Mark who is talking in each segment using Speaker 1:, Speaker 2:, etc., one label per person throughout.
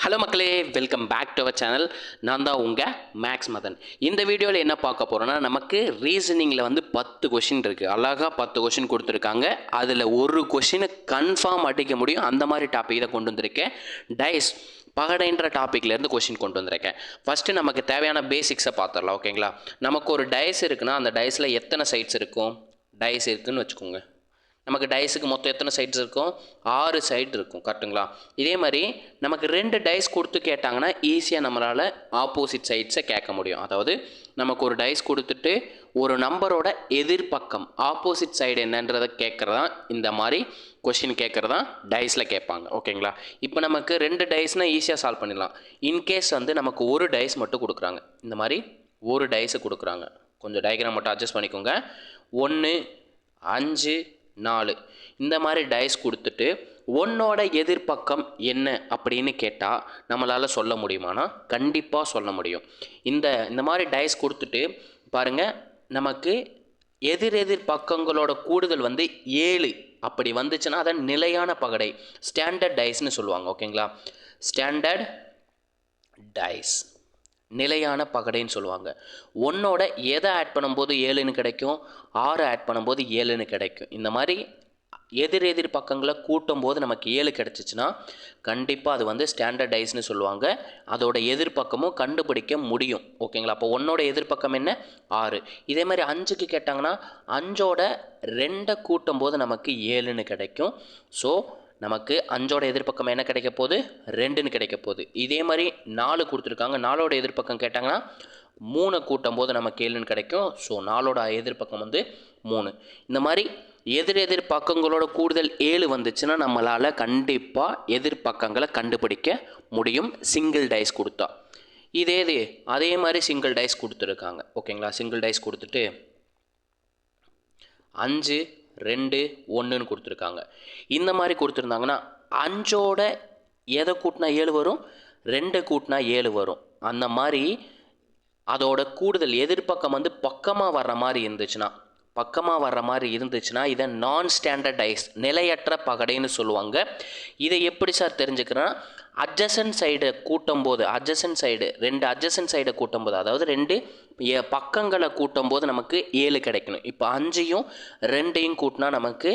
Speaker 1: Hello மக்களே, welcome back to our channel. நான் தான் உங்கள் மேக்ஸ் மதன். இந்த வீடியோவில் என்ன பார்க்க போகிறோன்னா, நமக்கு ரீசனிங்கில் வந்து 10 கொஷின் இருக்குது. அழகாக 10 கொஷின் கொடுத்துருக்காங்க. அதில் ஒரு கொஷினை கன்ஃபார்ம் அடிக்க முடியும். அந்த மாதிரி டாபிக் தான் கொண்டு வந்திருக்கேன். டைஸ் பகடைன்ற டாப்பிக்லேருந்து கொஷின் கொண்டு வந்திருக்கேன். ஃபஸ்ட்டு நமக்கு தேவையான பேசிக்ஸை பார்த்துடலாம். ஓகேங்களா? நமக்கு ஒரு டைஸ் இருக்குன்னா அந்த டைஸில் எத்தனை சைட்ஸ் இருக்கும்? டைஸ் இருக்குதுன்னு வச்சுக்கோங்க. நமக்கு டைஸுக்கு மொத்தம் எத்தனை சைட்ஸ் இருக்கும்? 6 சைடு இருக்கும். கரெக்டுங்களா? இதே மாதிரி நமக்கு 2 டைஸ் கொடுத்து கேட்டாங்கன்னா ஈஸியாக நம்மளால் ஆப்போசிட் சைட்ஸை கேட்க முடியும். அதாவது நமக்கு ஒரு டைஸ் கொடுத்துட்டு ஒரு நம்பரோட எதிர்பக்கம் ஆப்போசிட் சைடு என்னன்றதை கேட்குறதான் இந்த மாதிரி கொஷின் கேட்குறதான் டைஸில் கேட்பாங்க. ஓகேங்களா? இப்போ நமக்கு 2 டைஸ்னால் ஈஸியாக சால்வ் பண்ணிடலாம். இன்கேஸ் வந்து நமக்கு ஒரு டைஸ் மட்டும் கொடுக்குறாங்க. இந்த மாதிரி ஒரு டைஸை கொடுக்குறாங்க. கொஞ்சம் டயக்ராம் மட்டும் அட்ஜஸ்ட் பண்ணிக்கோங்க. 1, 5, 4 இந்த மாதிரி டைஸ் கொடுத்துட்டு ஒன்னோட எதிர்பக்கம் என்ன அப்படின்னு கேட்டால் நம்மளால் சொல்ல முடியுமானா கண்டிப்பாக சொல்ல முடியும். இந்த மாதிரி டைஸ் கொடுத்துட்டு பாருங்கள், நமக்கு எதிர் பக்கங்களோட கூடுதல் வந்து 7 அப்படி வந்துச்சுன்னா அதை நிலையான பகடை ஸ்டாண்டர்ட் டைஸ்னு சொல்லுவாங்க. ஓகேங்களா? ஸ்டாண்டர்ட் டைஸ் நிலையான பகடைன்னு சொல்லுவாங்க. ஒன்னோட எதை ஆட் பண்ணும்போது 7ன்னு கிடைக்கும், 6 ஆட் பண்ணும்போது 7ன்னு கிடைக்கும். இந்த மாதிரி எதிர் பக்கங்களை கூட்டும் போது நமக்கு 7 கிடச்சிச்சின்னா கண்டிப்பாக அது வந்து ஸ்டாண்டர்ட் டைஸ்னு சொல்லுவாங்க. அதோட எதிர்பக்கமும் கண்டுபிடிக்க முடியும். ஓகேங்களா? அப்போ ஒன்னோட எதிர்பக்கம் என்ன? 6. இதே மாதிரி 5க்கு கேட்டாங்கன்னா 5ஓட 2 கூட்டும் போது நமக்கு 7ன்னு கிடைக்கும். ஸோ நமக்கு 5ஓட எதிர்பக்கம் என்ன கிடைக்க போகுது? 2ன்னு கிடைக்க போகுது. இதே மாதிரி 4 கொடுத்துருக்காங்க. 4ஓட எதிர்பக்கம் கேட்டாங்கன்னா 3 கூட்டும் போது நமக்கு 7ன்னு கிடைக்கும். ஸோ 4ஓட எதிர்பக்கம் வந்து 3. இந்த மாதிரி எதிர் பக்கங்களோட கூடுதல் 7 வந்துச்சுன்னா நம்மளால் கண்டிப்பாக எதிர்பக்கங்களை கண்டுபிடிக்க முடியும் சிங்கிள் டைஸ் கொடுத்தா. அதே மாதிரி சிங்கிள் டைஸ் கொடுத்துருக்காங்க. ஓகேங்களா? சிங்கிள் டைஸ் கொடுத்துட்டு 5, 2, 1ன்னு கொடுத்துருக்காங்க. இந்த மாதிரி கொடுத்துருந்தாங்கன்னா 5ஓட எதை கூட்டினா 7 வரும்? 2 கூட்டினா 7 வரும். அந்த மாதிரி அதோட கூடுதல் எதிர்பக்கம் வந்து பக்கமாக வர்ற மாதிரி இருந்துச்சுன்னா இதை நான் ஸ்டாண்டர்ட் டைஸ் நிலையற்ற பகடைன்னு சொல்லுவாங்க. இதை எப்படி சார் தெரிஞ்சுக்கிறேன்னா, அட்ஜசன்ட் சைடை கூட்டும்போது 2 அட்ஜசன்ட் சைடை கூட்டும்போது, அதாவது 2 பக்கங்களை கூட்டும்போது நமக்கு 7 கிடைக்கணும். இப்போ 5ஐயும் 2ஐயும் கூட்டினா நமக்கு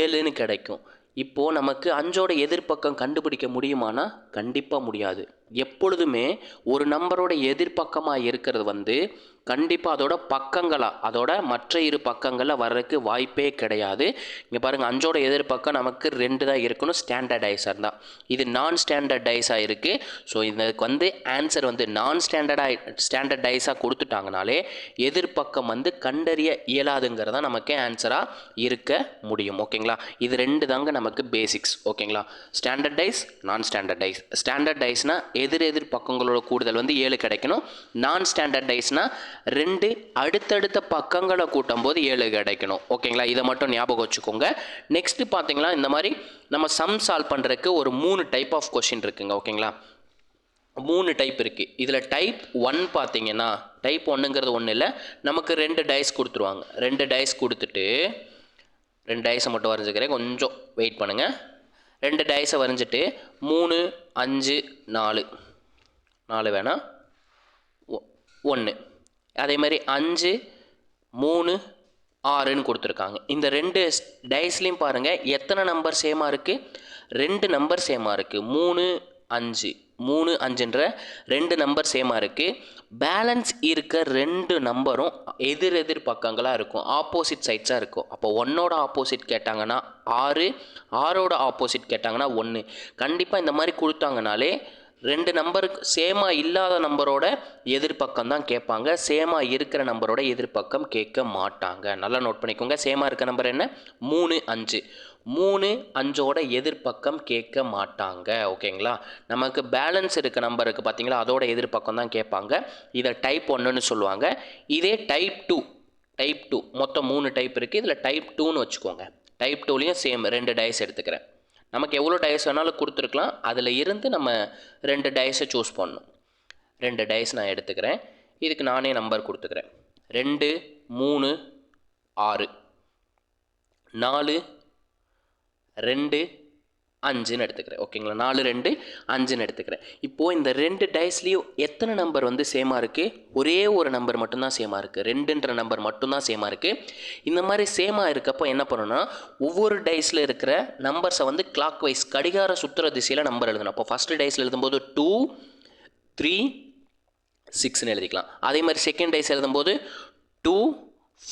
Speaker 1: 7ன்னு கிடைக்கும். இப்போது நமக்கு 5ஓட எதிர்பக்கம் கண்டுபிடிக்க முடியுமானா கண்டிப்பாக முடியாது. எப்பொழுதுமே ஒரு நம்பரோட எதிர்பக்கமாக இருக்கிறது வந்து கண்டிப்பாக அதோட மற்ற இரு பக்கங்களில் வர்றதுக்கு வாய்ப்பே கிடையாது. இங்கே பாருங்கள், 5ஓட எதிர்பக்கம் நமக்கு 2 தான் இருக்கணும். ஸ்டாண்டர்ட் டைஸாக இருந்தால் இது நான் ஸ்டாண்டர்ட் டைஸாக இருக்குது. ஸோ இதுக்கு வந்து ஆன்சர் வந்து நான் ஸ்டாண்டர்ட் டைஸாக கொடுத்துட்டாங்கனாலே எதிர்பக்கம் வந்து கண்டறிய இயலாதுங்கிறதா நமக்கு ஆன்சராக இருக்க முடியும். ஓகேங்களா? இது 2 தாங்க நமக்கு பேசிக்ஸ். ஓகேங்களா? ஸ்டாண்டர்ட் டைஸ், நான் ஸ்டாண்டர்ட் டைஸ். ஸ்டாண்டர்ட் டைஸ்னால் எதிர் பக்கங்களோட கூடுதல் வந்து 7 கிடைக்கணும். நான் ஸ்டாண்டர்ட் டைஸ்னால் 2 அடுத்தடுத்த பக்கங்களை கூட்டும் போது 7 கிடைக்கணும். ஓகேங்களா? இதை மட்டும் ஞாபகம் வச்சுக்கோங்க. நெக்ஸ்ட் பார்த்தீங்களா, இந்த மாதிரி நம்ம சம் சால்வ் பண்ணுறதுக்கு ஒரு 3 டைப் ஆஃப் கொஷின் இருக்குங்க. ஓகேங்களா? 3 டைப் இருக்குது. இதில் டைப் 1 பார்த்தீங்கன்னா, டைப் 1ங்கிறது ஒன்றும் இல்லை, நமக்கு 2 டைஸ் கொடுத்துருவாங்க. 2 டைஸ் கொடுத்துட்டு 2 டைஸை மட்டும் வரைஞ்சிக்கிறேன், கொஞ்சம் வெயிட் பண்ணுங்கள். 2 டைஸை வரைஞ்சிட்டு 3, 5, 4 வேணாம், 1. அதே மாதிரி 5, 3, 6ன்னு கொடுத்துருக்காங்க. இந்த 2 டைஸ்லையும் பாருங்கள் எத்தனை நம்பர் சேமாக இருக்குது? 2 நம்பர் சேமாக இருக்குது. 3, 5ன்ற 2 நம்பர் சேமாக இருக்குது. பேலன்ஸ் இருக்க 2 நம்பரும் எதிர் பக்கங்களாக இருக்கும், ஆப்போசிட் சைட்ஸாக இருக்கும். அப்போ 1ஓட ஆப்போசிட் கேட்டாங்கன்னா 6, 6ஓட ஆப்போசிட் கேட்டாங்கன்னா 1. கண்டிப்பாக இந்த மாதிரி கொடுத்தாங்கனாலே 2 நம்பருக்கு சேமாக இல்லாத நம்பரோட எதிர்பக்கம் தான் கேட்பாங்க. சேமாக இருக்கிற நம்பரோட எதிர்பக்கம் கேட்க மாட்டாங்க. நல்லா நோட் பண்ணிக்கோங்க. சேமாக இருக்க நம்பர் என்ன? 3, 5. 3, 5ஓட எதிர்பக்கம் கேட்க மாட்டாங்க. ஓகேங்களா? நமக்கு பேலன்ஸ் இருக்க நம்பருக்கு பார்த்தீங்களா, அதோட எதிர்பக்கம் தான் கேட்பாங்க. இதை டைப் 1ன்னு சொல்லுவாங்க. இதே டைப் 2 மொத்தம் 3 டைப் இருக்குது. இதில் டைப் 2ன்னு வச்சுக்கோங்க. டைப் 2லேயும் சேம் 2 டைஸ் எடுத்துக்கிறேன். நமக்கு எவ்வளோ டைஸ் வேணாலும் கொடுத்துருக்கலாம். அதில் இருந்து நம்ம 2 டைஸை சூஸ் பண்ணணும். 2 டைஸ் நான் எடுத்துக்கிறேன். இதுக்கு நானே நம்பர் கொடுத்துக்கிறேன். 2, 3, 6, 4, 2, 5ன்னு எடுத்துக்கிறேன். ஓகேங்களா, 4 2 5ன்னு எடுத்துக்கிறேன். இப்போது இந்த 2 டைஸ்லேயும் எத்தனை நம்பர் வந்து சேமாக இருக்குது? ஒரே ஒரு நம்பர் மட்டும்தான் சேமாக இருக்குது. 2ன்ற நம்பர் மட்டும்தான் சேமாக இருக்குது. இந்த மாதிரி சேமாக இருக்கப்போ என்ன பண்ணணும்னா, ஒவ்வொரு டைஸில் இருக்கிற நம்பர்ஸை வந்து கிளாக் வைஸ் கடிகார சுற்றுற திசையில் நம்பர் எழுதணும். அப்போ ஃபஸ்ட்டு டைஸில் எழுதும்போது 2 3 6ன்னு எழுதிக்கலாம். அதே மாதிரி செகண்ட் டைஸ் எழுதும்போது 2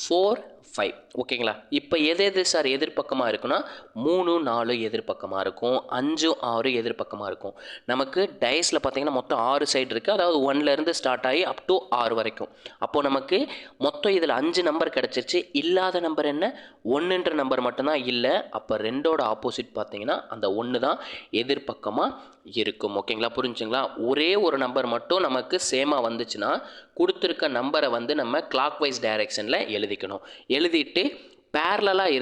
Speaker 1: 4 5. ஓகேங்களா, இப்போ எது சார் எதிர்பக்கமாக இருக்குன்னா 3 4 எதிர்பக்கமாக இருக்கும், 5 6 எதிர்பக்கமாக இருக்கும். நமக்கு டைஸில் பார்த்தீங்கன்னா மொத்தம் 6 சைடு இருக்குது. அதாவது 1லேருந்து ஸ்டார்ட் ஆகி அப் டு 6 வரைக்கும். அப்போது நமக்கு மொத்தம் இதில் 5 நம்பர் கிடச்சிருச்சு. இல்லாத நம்பர் என்ன? 1ன்ற நம்பர் மட்டும்தான் இல்லை. அப்போ 2ஓட ஆப்போசிட் பார்த்தீங்கன்னா அந்த 1 தான் எதிர்பக்கமாக இருக்கும். ஓகேங்களா, புரிஞ்சுங்களா? ஒரே ஒரு நம்பர் மட்டும் நமக்கு சேமாக வந்துச்சுன்னா கொடுத்துருக்க நம்பரை வந்து நம்ம கிளாக் வைஸ் டைரெக்ஷனில் எழுதிக்கணும். எழுதிட்டு பேரலாக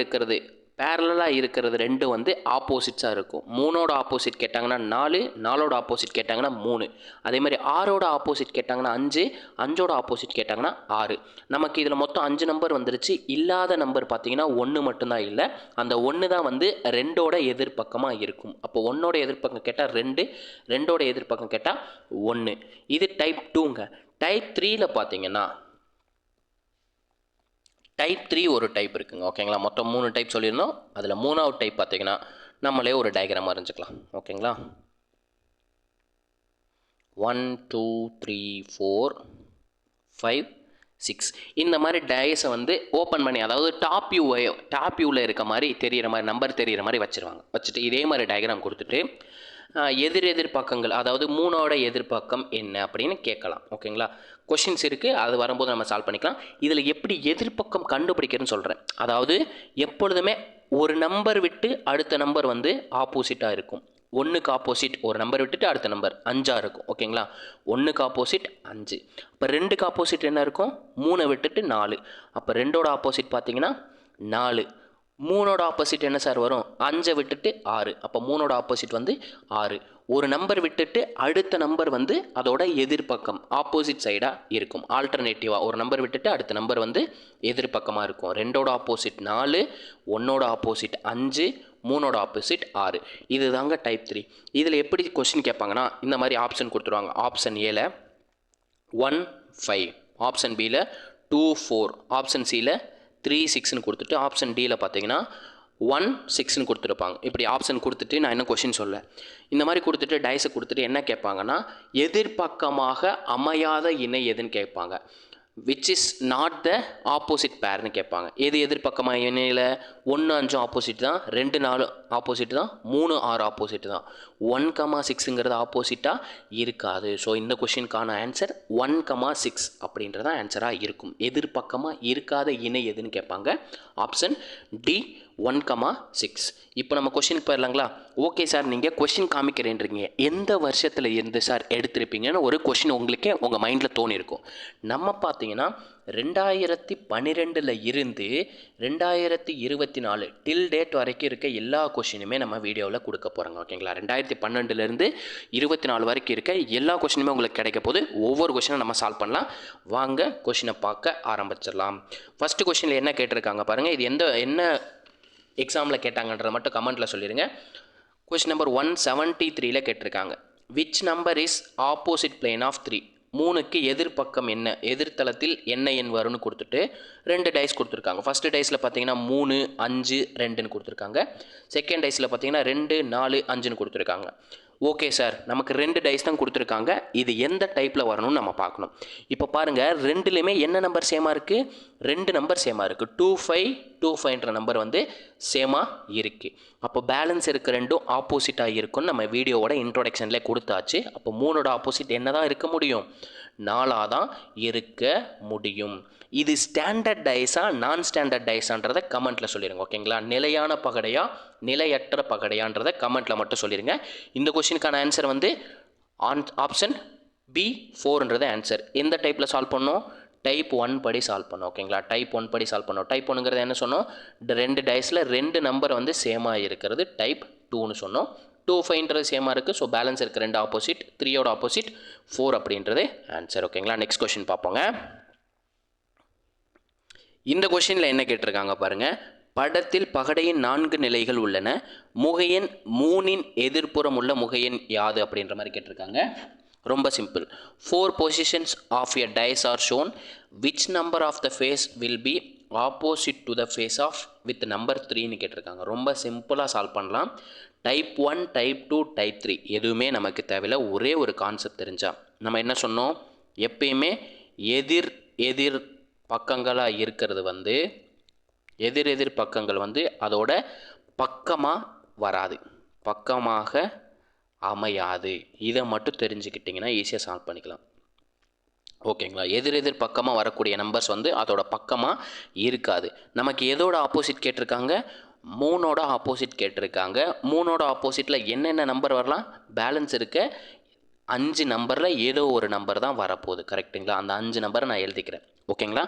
Speaker 1: இருக்கிறது 2 வந்து ஆப்போசிட்ஸாக இருக்கும். 3ஓட ஆப்போசிட் கேட்டாங்கன்னா 4, 4ஓட ஆப்போசிட் கேட்டாங்கன்னா 3. அதே மாதிரி 6ஓட ஆப்போசிட் கேட்டாங்கன்னா 5, 5ஓட ஆப்போசிட் கேட்டாங்கன்னா 6. நமக்கு இதில் மொத்தம் 5 நம்பர் வந்துருச்சு. இல்லாத நம்பர் பார்த்தீங்கன்னா 1 மட்டும்தான் இல்லை. அந்த 1 தான் வந்து 2ஓட எதிர்பக்கமாக இருக்கும். அப்போ 1ஓட எதிர்பக்கம் கேட்டால் 2, 2ஓட எதிர்பக்கம் கேட்டால் 1. இது டைப் 2ங்க. டைப் 3ல் பார்த்தீங்கன்னா டைப் 3 ஒரு டைப் இருக்குங்க. ஓகேங்களா, மொத்தம் 3 டைப் சொல்லியிருந்தோம். அதில் 3வது டைப் பார்த்தீங்கன்னா நம்மளே ஒரு டயக்ராம் வரைஞ்சிக்கலாம். ஓகேங்களா, 1 2 3 4 5 6 இந்த மாதிரி டயஸை வந்து ஓப்பன் பண்ணி, அதாவது டாப் வியூவில் இருக்க மாதிரி தெரிகிற மாதிரி நம்பர் தெரிகிற மாதிரி வச்சுருவாங்க. வச்சுட்டு இதே மாதிரி டயக்ராம் கொடுத்துட்டு எதிர் பக்கங்கள், அதாவது 3ஓட எதிர்பக்கம் என்ன அப்படின்னு கேட்கலாம். ஓகேங்களா, கொஷின்ஸ் இருக்குது, அது வரும்போது நம்ம சால்வ் பண்ணிக்கலாம். இதில் எப்படி எதிர்பக்கம் கண்டுபிடிக்கிறதுன்னு சொல்கிறேன். அதாவது எப்பொழுதுமே ஒரு நம்பர் விட்டு அடுத்த நம்பர் வந்து ஆப்போசிட்டாக இருக்கும். 1க்கு ஆப்போசிட் ஒரு நம்பர் விட்டுட்டு அடுத்த நம்பர் 5ஆக இருக்கும். ஓகேங்களா, 1க்கு ஆப்போசிட் 5. அப்போ 2க்கு ஆப்போசிட் என்ன இருக்கும்? 3 விட்டுட்டு 4. அப்போ 2ஓட ஆப்போசிட் பார்த்தீங்கன்னா 4. 3ஓட ஆப்போசிட் என்ன சார் வரும்? 5 விட்டுட்டு 6. அப்போ 3ஓட ஆப்போசிட் வந்து 6. ஒரு நம்பர் விட்டுட்டு அடுத்த நம்பர் வந்து அதோட எதிர்பக்கம் ஆப்போசிட் சைடாக இருக்கும். ஆல்டர்னேட்டிவாக ஒரு நம்பர் விட்டுட்டு அடுத்த நம்பர் வந்து எதிர்பக்கமாக இருக்கும். 2ஓட ஆப்போசிட் 4, 1ஓட ஆப்போசிட் 5, 3ஓட ஆப்போசிட் 6. இது தாங்க டைப் 3. இதில் எப்படி கொஸ்டின் கேட்பாங்கன்னா இந்த மாதிரி ஆப்ஷன் கொடுத்துருவாங்க. ஆப்ஷன் ஏல 1 5, ஆப்ஷன் பியில் 2 4, ஆப்ஷன் சியில் 3 6ன்னு கொடுத்துட்டு ஆப்ஷன் டியில் பார்த்தீங்கன்னா 1 6ன்னு கொடுத்துருப்பாங்க. இப்படி ஆப்ஷன் கொடுத்துட்டு நான் என்ன கொஷின் சொல்ல, இந்த மாதிரி கொடுத்துட்டு டைஸை கொடுத்துட்டு என்ன கேட்பாங்கன்னா எதிர்பக்கமாக அமையாத இணை எதுன்னு கேட்பாங்க. Which is not the opposite பேர்னு கேட்பாங்க. எது எதிர்பக்கமாக இணையில்? 1 5 ஆப்போசிட் தான், 2 4 ஆப்போசிட் தான், 3 6 ஆப்போசிட் தான். 1,6ங்கிறது ஆப்போசிட்டாக இருக்காது. ஸோ இந்த கொஷினுக்கான ஆன்சர் 1,6 அப்படின்றத ஆன்சராக இருக்கும். எதிர்பக்கமாக இருக்காத இணை எதுன்னு கேட்பாங்க. Option D 1,6. இப்போ நம்ம கொஷினுக்கு போயிடலாங்களா? ஓகே சார், நீங்கள் கொஷின் காமிக்கிறேன்றீங்க, எந்த வருஷத்தில் இருந்து சார் எடுத்திருப்பீங்கன்னு ஒரு கொஷின் உங்களுக்கே உங்கள் மைண்டில் தோணியிருக்கும். நம்ம பார்த்தீங்கன்னா 2012 இருந்து 2024 டில் டேட் வரைக்கும் இருக்க எல்லா கொஷினுமே நம்ம வீடியோவில் கொடுக்க போகிறோங்க. ஓகேங்களா, 2012 24 வரைக்கும் இருக்க எல்லா கொஷினுமே உங்களுக்கு கிடைக்க போது. ஒவ்வொரு கொஷினும் நம்ம சால்வ் பண்ணலாம். வாங்க கொஷினை பார்க்க ஆரம்பிச்சிடலாம். ஃபஸ்ட்டு கொஷினில் என்ன கேட்டிருக்காங்க பாருங்கள். இது என்ன எக்ஸாமில் கேட்டாங்கன்றதை மட்டும் கமெண்ட்டில் சொல்லிடுங்க. கொஷின் நம்பர் 173ல் கேட்டிருக்காங்க. Which number is opposite plane of 3? 3க்கு எதிர்பக்கம் என்ன, எதிர்த்தளத்தில் என்ன எண் வரும்னு கொடுத்துட்டு 2 டைஸ் கொடுத்துருக்காங்க. ஃபஸ்ட்டு டைஸில் பார்த்தீங்கன்னா 3 5 2ன்னு கொடுத்துருக்காங்க. செகண்ட் டைஸில் பார்த்தீங்கன்னா 2 4 5ன்னு கொடுத்துருக்காங்க. ஓகே சார், நமக்கு 2 டைஸ் தான் கொடுத்துருக்காங்க. இது எந்த டைப்பில் வரணும்னு நம்ம பார்க்கணும். இப்போ பாருங்கள், ரெண்டுலேயுமே என்ன நம்பர் சேமாக இருக்குது? 2 நம்பர் சேமாக இருக்குது. 2 5 2 5ன்ற நம்பர் வந்து சேமாக இருக்குது. அப்போ பேலன்ஸ் இருக்க ரெண்டும் ஆப்போசிட்டாக இருக்குன்னு நம்ம வீடியோவோட இன்ட்ரோடக்ஷன்லேயே கொடுத்தாச்சு. அப்போ 3ஓட ஆப்போசிட் என்ன தான் இருக்க முடியும்? 4 தான் இருக்க முடியும். இது ஸ்டாண்டர்ட் டைஸா நான் ஸ்டாண்டர்ட் டைஸான்றதை கமெண்ட்டில் சொல்லிடுங்க. ஓகேங்களா, நிலையான பகடையா நிலையற்ற பகடையான்றதை கமெண்ட்டில் மட்டும் சொல்லிடுங்க. இந்த கொஷினுக்கான ஆன்சர் வந்து ஆப்ஷன் பி 4ன்றது ஆன்சர். எந்த டைப்பில் சால்வ் பண்ணோம்? டைப் 1 படி சால்வ் பண்ணோம். ஓகேங்களா, டைப் 1 படி சால்வ் பண்ணோம். டைப் 1ங்கிறது என்ன சொன்னோம்? 2 டைஸில் 2 நம்பர் வந்து சேமாக இருக்கிறது டைப் 2ன்னு சொன்னோம். 2 5ன்றது சேமாக இருக்குது. ஸோ பேலன்ஸ் இருக்க 2 ஆப்போசிட், 3ஓட ஆப்போசிட் 4 அப்படின்றது ஆன்சர். ஓகேங்களா, நெக்ஸ்ட் கொஷின் பார்ப்போங்க. இந்த கொஷினில் என்ன கேட்டிருக்காங்க பாருங்கள். படத்தில் பகடையின் 4 நிலைகள் உள்ளன. முகையின் 3இன் எதிர்ப்புறம் உள்ள முகையின் யாது அப்படின்ற மாதிரி கேட்டிருக்காங்க. ரொம்ப simple. 4 positions of a dice are shown. Which number of the face will be opposite to the face of with number 3ன்னு கேட்டிருக்காங்க. ரொம்ப சிம்பிளாக சால்வ் பண்ணலாம். டைப் 1, டைப் 2, டைப் 3 எதுவுமே நமக்கு தேவையில்லை. ஒரே ஒரு கான்செப்ட் தெரிஞ்சா நம்ம என்ன சொன்னோம், எப்பயுமே எதிர் எதிர் பக்கங்களாக இருக்கிறது வந்து எதிர் பக்கங்கள் வந்து அதோட பக்கமாக வராது, பக்கமாக அமையாது. இதை மட்டும் தெரிஞ்சுக்கிட்டிங்கன்னா ஈஸியாக சால்வ் பண்ணிக்கலாம். ஓகேங்களா? எதிர் பக்கமாக வரக்கூடிய நம்பர்ஸ் வந்து அதோட பக்கமாக இருக்காது. நமக்கு எதோட ஆப்போசிட் கேட்டிருக்காங்க, 3ஓட ஆப்போசிட் கேட்டிருக்காங்க. 3ஓட ஆப்போசிட்டில் என்னென்ன நம்பர் வரலாம், பேலன்ஸ் இருக்க 5 நம்பரில் ஏதோ ஒரு நம்பர் தான் வரப்போகுது. கரெக்டுங்களா? அந்த 5 நம்பரை நான் எழுதிக்கிறேன். ஓகேங்களா?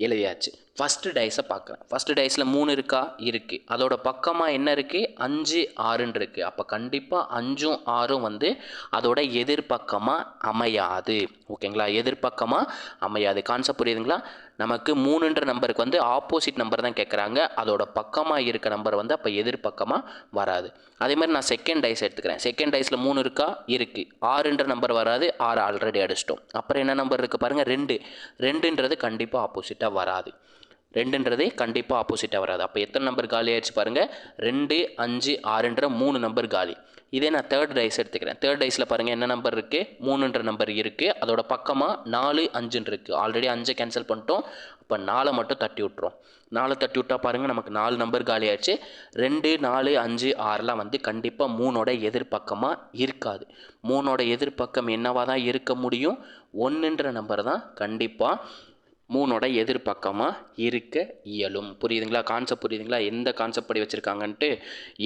Speaker 1: எழுதியாச்சு. ஃபஸ்ட்டு டைஸை பார்க்குறேன். ஃபஸ்ட்டு டைஸில் 3 இருக்கா? இருக்குது. அதோட பக்கமாக என்ன இருக்குது, 5, 6ன்னு இருக்குது. அப்போ கண்டிப்பாக 5ம் 6ம் வந்து அதோட எதிர்பக்கமாக அமையாது. ஓகேங்களா? எதிர்பக்கமாக அமையாது. கான்செப்ட் புரியுதுங்களா? நமக்கு 3ன்ற நம்பருக்கு வந்து ஆப்போசிட் நம்பர் தான் கேட்குறாங்க. அதோட பக்கமாக இருக்க நம்பர் வந்து அப்போ எதிர்பக்கமாக வராது. அதே மாதிரி நான் செகண்ட் டைஸ் எடுத்துக்கிறேன். செகண்ட் டைஸில் 3 இருக்கா? இருக்குது. 6ன்ற நம்பர் வராது. 6 ஆல்ரெடி அடிச்சிட்டோம். அப்புறம் என்ன நம்பர் இருக்குது பாருங்கள், 2. 2ன்றது கண்டிப்பாக ஆப்போசிட்டாக வராது. 2ன்றது கண்டிப்பாக ஆப்போசிட்டாக வராது. அப்போ எத்தனை நம்பர் காலி ஆயிடுச்சு பாருங்கள், 2, 5, 6ன்ற 3 நம்பர் காலி. இதே நான் தேர்ட் டைஸ் எடுத்துக்கிறேன். தேர்ட் டைஸில் பாருங்கள் என்ன நம்பர் இருக்குது, 3ன்ற நம்பர் இருக்குது. அதோட பக்கமாக 4, 5ன்னு இருக்குது. ஆல்ரெடி 5 கேன்சல் பண்ணிட்டோம். அப்போ 4 மட்டும் தட்டி விட்டுரும். 4 தட்டி விட்டா பாருங்கள் நமக்கு 4 நம்பர் காலி ஆயிடுச்சு. 2, 4, 5, 6லாம் வந்து கண்டிப்பாக 3ஓட எதிர்பக்கமாக இருக்காது. 3ஓட எதிர்பக்கம் என்னவாக தான் இருக்க முடியும், 1ன்ற நம்பர் தான் கண்டிப்பாக 3ஓட எதிர்பக்கமாக இருக்க இயலும். புரியுதுங்களா? கான்செப்ட் புரியுதுங்களா? எந்த கான்செப்ட் படி வச்சுருக்காங்கன்ட்டு.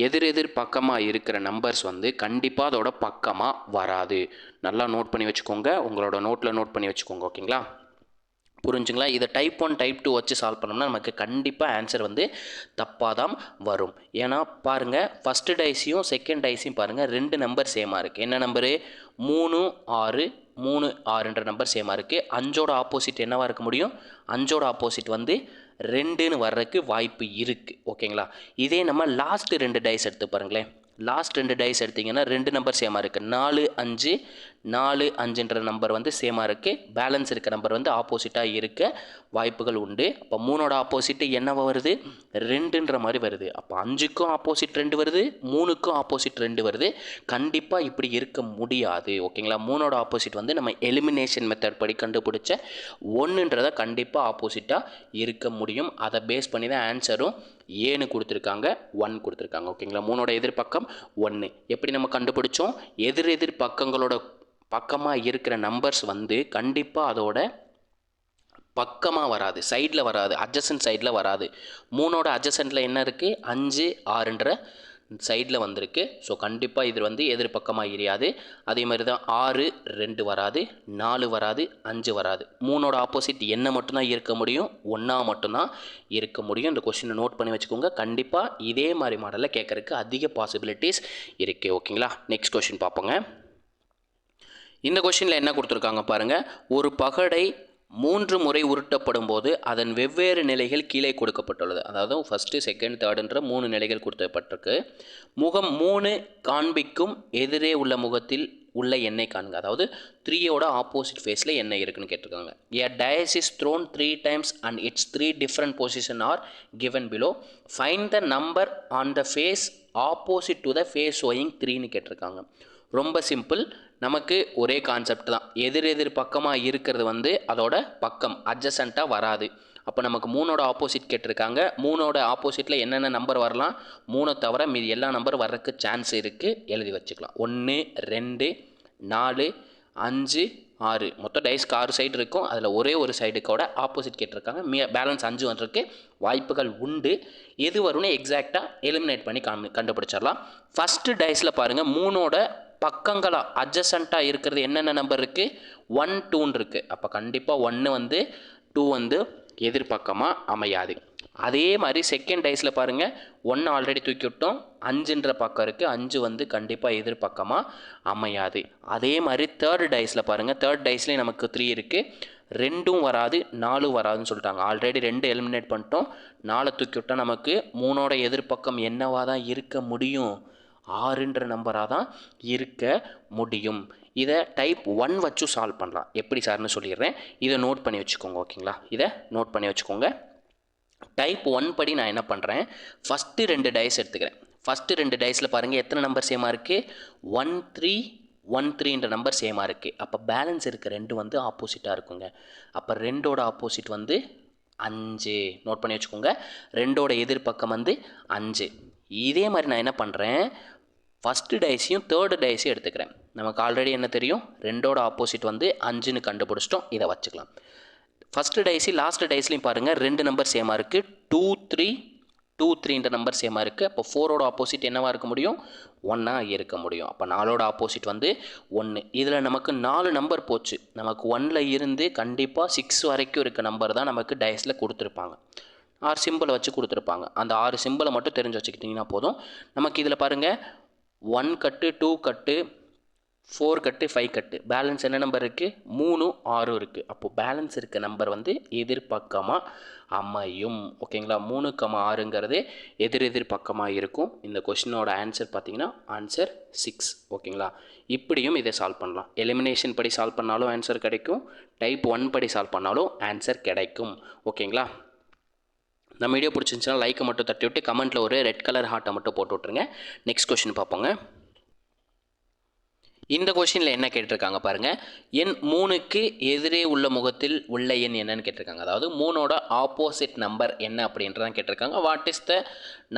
Speaker 1: எதிர் பக்கமாக இருக்கிற நம்பர்ஸ் வந்து கண்டிப்பாக அதோட பக்கமாக வராது. நல்லா நோட் பண்ணி வச்சுக்கோங்க. உங்களோட நோட்டில் நோட் பண்ணி வச்சுக்கோங்க. ஓகேங்களா? புரிஞ்சுங்களா? இதை டைப் 1, டைப் 2 வச்சு சால்வ் பண்ணோம்னா நமக்கு கண்டிப்பாக ஆன்சர் வந்து தப்பாக தான் வரும். ஏன்னா பாருங்கள், ஃபஸ்ட்டு டைஸையும் செகண்ட் டைஸையும் பாருங்கள், 2 நம்பர் சேமாக இருக்குது. என்ன நம்பரு, 3, 6, 3, 6ன்ற நம்பர் சேமாக இருக்குது. 5ஓட ஆப்போசிட் என்னவாக இருக்க முடியும், 5ஓட ஆப்போசிட் வந்து 2ன்னு வர்றதுக்கு வாய்ப்பு இருக்குது. ஓகேங்களா? இதே நம்ம லாஸ்ட் 2 டைஸ் எடுத்து பாருங்களேன். லாஸ்ட் 2 டைஸ் எடுத்திங்கன்னா 2 நம்பர் சேமாக இருக்குது. 4, 5, 4, 5ன்ற நம்பர் வந்து சேமாக இருக்குது. பேலன்ஸ் இருக்க நம்பர் வந்து ஆப்போசிட்டாக இருக்க வாய்ப்புகள் உண்டு. அப்போ 3ஓட ஆப்போசிட்டு என்னவா வருது, 2ன்ற மாதிரி வருது. அப்போ 5க்கும் ஆப்போசிட் 2 வருது, 3க்கும் ஆப்போசிட் 2 வருது. கண்டிப்பாக இப்படி இருக்க முடியாது. ஓகேங்களா? 3ஓட ஆப்போசிட் வந்து நம்ம எலிமினேஷன் மெத்தட் படி கண்டுபிடிச்ச 1ன்றதை கண்டிப்பாக ஆப்போசிட்டாக இருக்க முடியும். அதை பேஸ் பண்ணி தான் ஆன்சரும் ஏன்னு கொடுத்துருக்காங்க, 1 கொடுத்துருக்காங்க. ஓகேங்களா? 3ஓட எதிர்பக்கம் 1. எப்படி நம்ம கண்டுபிடிச்சோம், எதிர் பக்கங்களோட பக்கமாக இருக்கிற நம்பர்ஸ் வந்து கண்டிப்பாக அதோட பக்கமாக வராது, சைடில் வராது, அட்ஜசன்ட் சைடில் வராது. 3ஓட அட்ஜசன்ட்டில் என்ன இருக்குது, 5, 6ன்ற சைடில் வந்திருக்கு. ஸோ கண்டிப்பாக இது வந்து எதிர்பக்கமாக இரியாது. அதே மாதிரி தான் 6, 2 வராது, 4 வராது, 5 வராது. 3ஓட ஆப்போசிட் என்ன மட்டும்தான் இருக்க முடியும், 1 மட்டும்தான் இருக்க முடியும். இந்த கொஸ்டினை நோட் பண்ணி வச்சுக்கோங்க. கண்டிப்பாக இதே மாதிரி மாடலில் கேட்கறதுக்கு அதிக பாசிபிலிட்டிஸ் இருக்குது. ஓகேங்களா? நெக்ஸ்ட் கொஸ்டின் பார்ப்போங்க. இந்த கொஸ்டினில் என்ன கொடுத்துருக்காங்க பாருங்கள், ஒரு பகடை 3 முறை உருட்டப்படும் போது அதன் வெவ்வேறு நிலைகள் கீழே கொடுக்கப்பட்டுள்ளது. அதாவது ஃபஸ்ட்டு, செகண்ட், தேர்டுன்ற 3 நிலைகள் கொடுக்கப்பட்டிருக்கு. முகம் 3 காண்பிக்கும் எதிரே உள்ள முகத்தில் உள்ள எண்ணை காண்க. அதாவது 3ஓட ஆப்போசிட் ஃபேஸில் என்ன இருக்குன்னு கேட்டிருக்காங்க. A dice is thrown 3 times and its 3 different positions are given below. Find the number on the face opposite to the face showing 3ன்னு கேட்டிருக்காங்க. ரொம்ப சிம்பிள். நமக்கு ஒரே கான்செப்ட் தான். எதிர் பக்கமாக இருக்கிறது வந்து அதோட பக்கம் அட்ஜசண்ட்டாக வராது. அப்போ நமக்கு 3ஓட ஆப்போசிட் கேட்டிருக்காங்க. 3ஓட ஆப்போசிட்டில் என்னென்ன நம்பர் வரலாம், 3 தவிர மீதி எல்லா நம்பர் வர்றதுக்கு சான்ஸ் இருக்குது. எழுதி வச்சுக்கலாம். 1, 2, 4, 5, 6. மொத்தம் டைஸ்க்கு 6 சைடு இருக்கும். அதில் ஒரே ஒரு சைடுக்கோட ஆப்போசிட் கேட்டிருக்காங்க. பேலன்ஸ் 5 வந்துருக்கு. வாய்ப்புகள் உண்டு. எது வரும்னு எக்ஸாக்டாக எலிமினேட் பண்ணி கண்டுபிடிச்சிடலாம். ஃபஸ்ட்டு டைஸில் பாருங்கள், 3ஓட பக்கங்களாக அட்ஜசண்ட்டாக இருக்கிறது என்னென்ன நம்பர் இருக்குது, 1, 2ன்னு இருக்குது. அப்போ கண்டிப்பாக 1 வந்து 2 வந்து எதிர்பக்கமாக அமையாது. அதே மாதிரி செகண்ட் டைஸில் பாருங்கள், 1 ஆல்ரெடி தூக்கி விட்டோம், 5ன்ற பக்கம் இருக்குது. 5 வந்து கண்டிப்பாக எதிர்பக்கமாக அமையாது. அதே மாதிரி தேர்ட் டைஸில் பாருங்கள், தேர்ட் டைஸ்லேயும் நமக்கு 3 இருக்குது. 2ம் வராது 4 வராதுன்னு சொல்லிட்டாங்க. ஆல்ரெடி 2 எலிமினேட் பண்ணிட்டோம். 4 தூக்கி விட்டால் நமக்கு 3ஓட எதிர்பக்கம் என்னவாக தான் இருக்க முடியும்? 6ன்ற நம்பராக தான் இருக்க முடியும். இதை டைப் 1 வச்சு சால்வ் பண்ணலாம். எப்படி சார்னு சொல்லிடுறேன், இதை நோட் பண்ணி வச்சுக்கோங்க. ஓகேங்களா, இதை நோட் பண்ணி வச்சுக்கோங்க. டைப் 1 படி நான் என்ன பண்ணுறேன், ஃபஸ்ட்டு 2 டைஸ் எடுத்துக்கிறேன். ஃபஸ்ட்டு 2 டைஸில் பாருங்கள் எத்தனை நம்பர் சேமாக இருக்குது? 1 3 1 3ன்ற நம்பர் சேமாக இருக்குது. அப்போ பேலன்ஸ் இருக்க 2 வந்து ஆப்போசிட்டாக இருக்குங்க. அப்போ 2ஓட ஆப்போசிட் வந்து 5. நோட் பண்ணி வச்சுக்கோங்க. 2ஓட எதிர்பக்கம் வந்து 5. இதே மாதிரி நான் என்ன பண்ணுறேன், ஃபஸ்ட்டு டைஸையும் தேர்டு டைஸையும் எடுத்துக்கிறேன். நமக்கு ஆல்ரெடி என்ன தெரியும், 2ஓட ஆப்போசிட் வந்து 5ன்னு கண்டுபிடிச்சிட்டோம். இதை வச்சுக்கலாம். ஃபஸ்ட்டு டைஸி லாஸ்ட்டு டைஸ்லையும் பாருங்கள் 2 நம்பர் சேமாக இருக்குது. 2 3 2 3ன்ற நம்பர் சேமாக இருக்குது. அப்போ 4ஓட ஆப்போசிட் என்னவாக இருக்க முடியும்? 1 இருக்க முடியும். அப்போ 4ஓட ஆப்போசிட் வந்து 1. இதில் நமக்கு 4 நம்பர் போச்சு. நமக்கு 1ல் இருந்து கண்டிப்பாக 6 வரைக்கும் இருக்க நம்பர் தான் நமக்கு டைஸில் கொடுத்துருப்பாங்க. 6 சிம்பிளை வச்சு கொடுத்துருப்பாங்க. அந்த 6 சிம்பிளை மட்டும் தெரிஞ்சு வச்சுக்கிட்டிங்கன்னா போதும். நமக்கு இதில் பாருங்கள் 1 கட்டு 2 கட்டு 4 கட்டு 5 கட்டு, பேலன்ஸ் என்ன நம்பர் இருக்குது? 3 6 இருக்குது. அப்போது பேலன்ஸ் இருக்க நம்பர் வந்து எதிர்பக்கமாக அமையும். ஓகேங்களா, 3, 6ங்கிறது எதிர் பக்கமாக இருக்கும். இந்த கொஷினோட ஆன்சர் பார்த்தீங்கன்னா ஆன்சர் 6. ஓகேங்களா, இப்படியும் இதை சால்வ் பண்ணலாம். எலிமினேஷன் படி சால்வ் பண்ணாலும் ஆன்சர் கிடைக்கும், டைப் 1 படி சால்வ் பண்ணாலும் ஆன்சர் கிடைக்கும். ஓகேங்களா, நம்ம வீடியோ பிடிச்சிருந்துச்சுன்னா லைக்கை மட்டும் தட்டி விட்டு கமெண்ட்டில் ஒரு ரெட் கலர் ஹார்ட்டை மட்டும் போட்டு விட்ருங்க. நெக்ஸ்ட் கொஷின் பார்ப்போங்க. இந்த கொஷினில் என்ன கேட்டிருக்காங்க பாருங்கள், எண் 3க்கு எதிரே உள்ள முகத்தில் உள்ள எண் என்னன்னு கேட்டிருக்காங்க. அதாவது 3ஓட ஆப்போசிட் நம்பர் என்ன அப்படின்றதான் கேட்டிருக்காங்க. What is the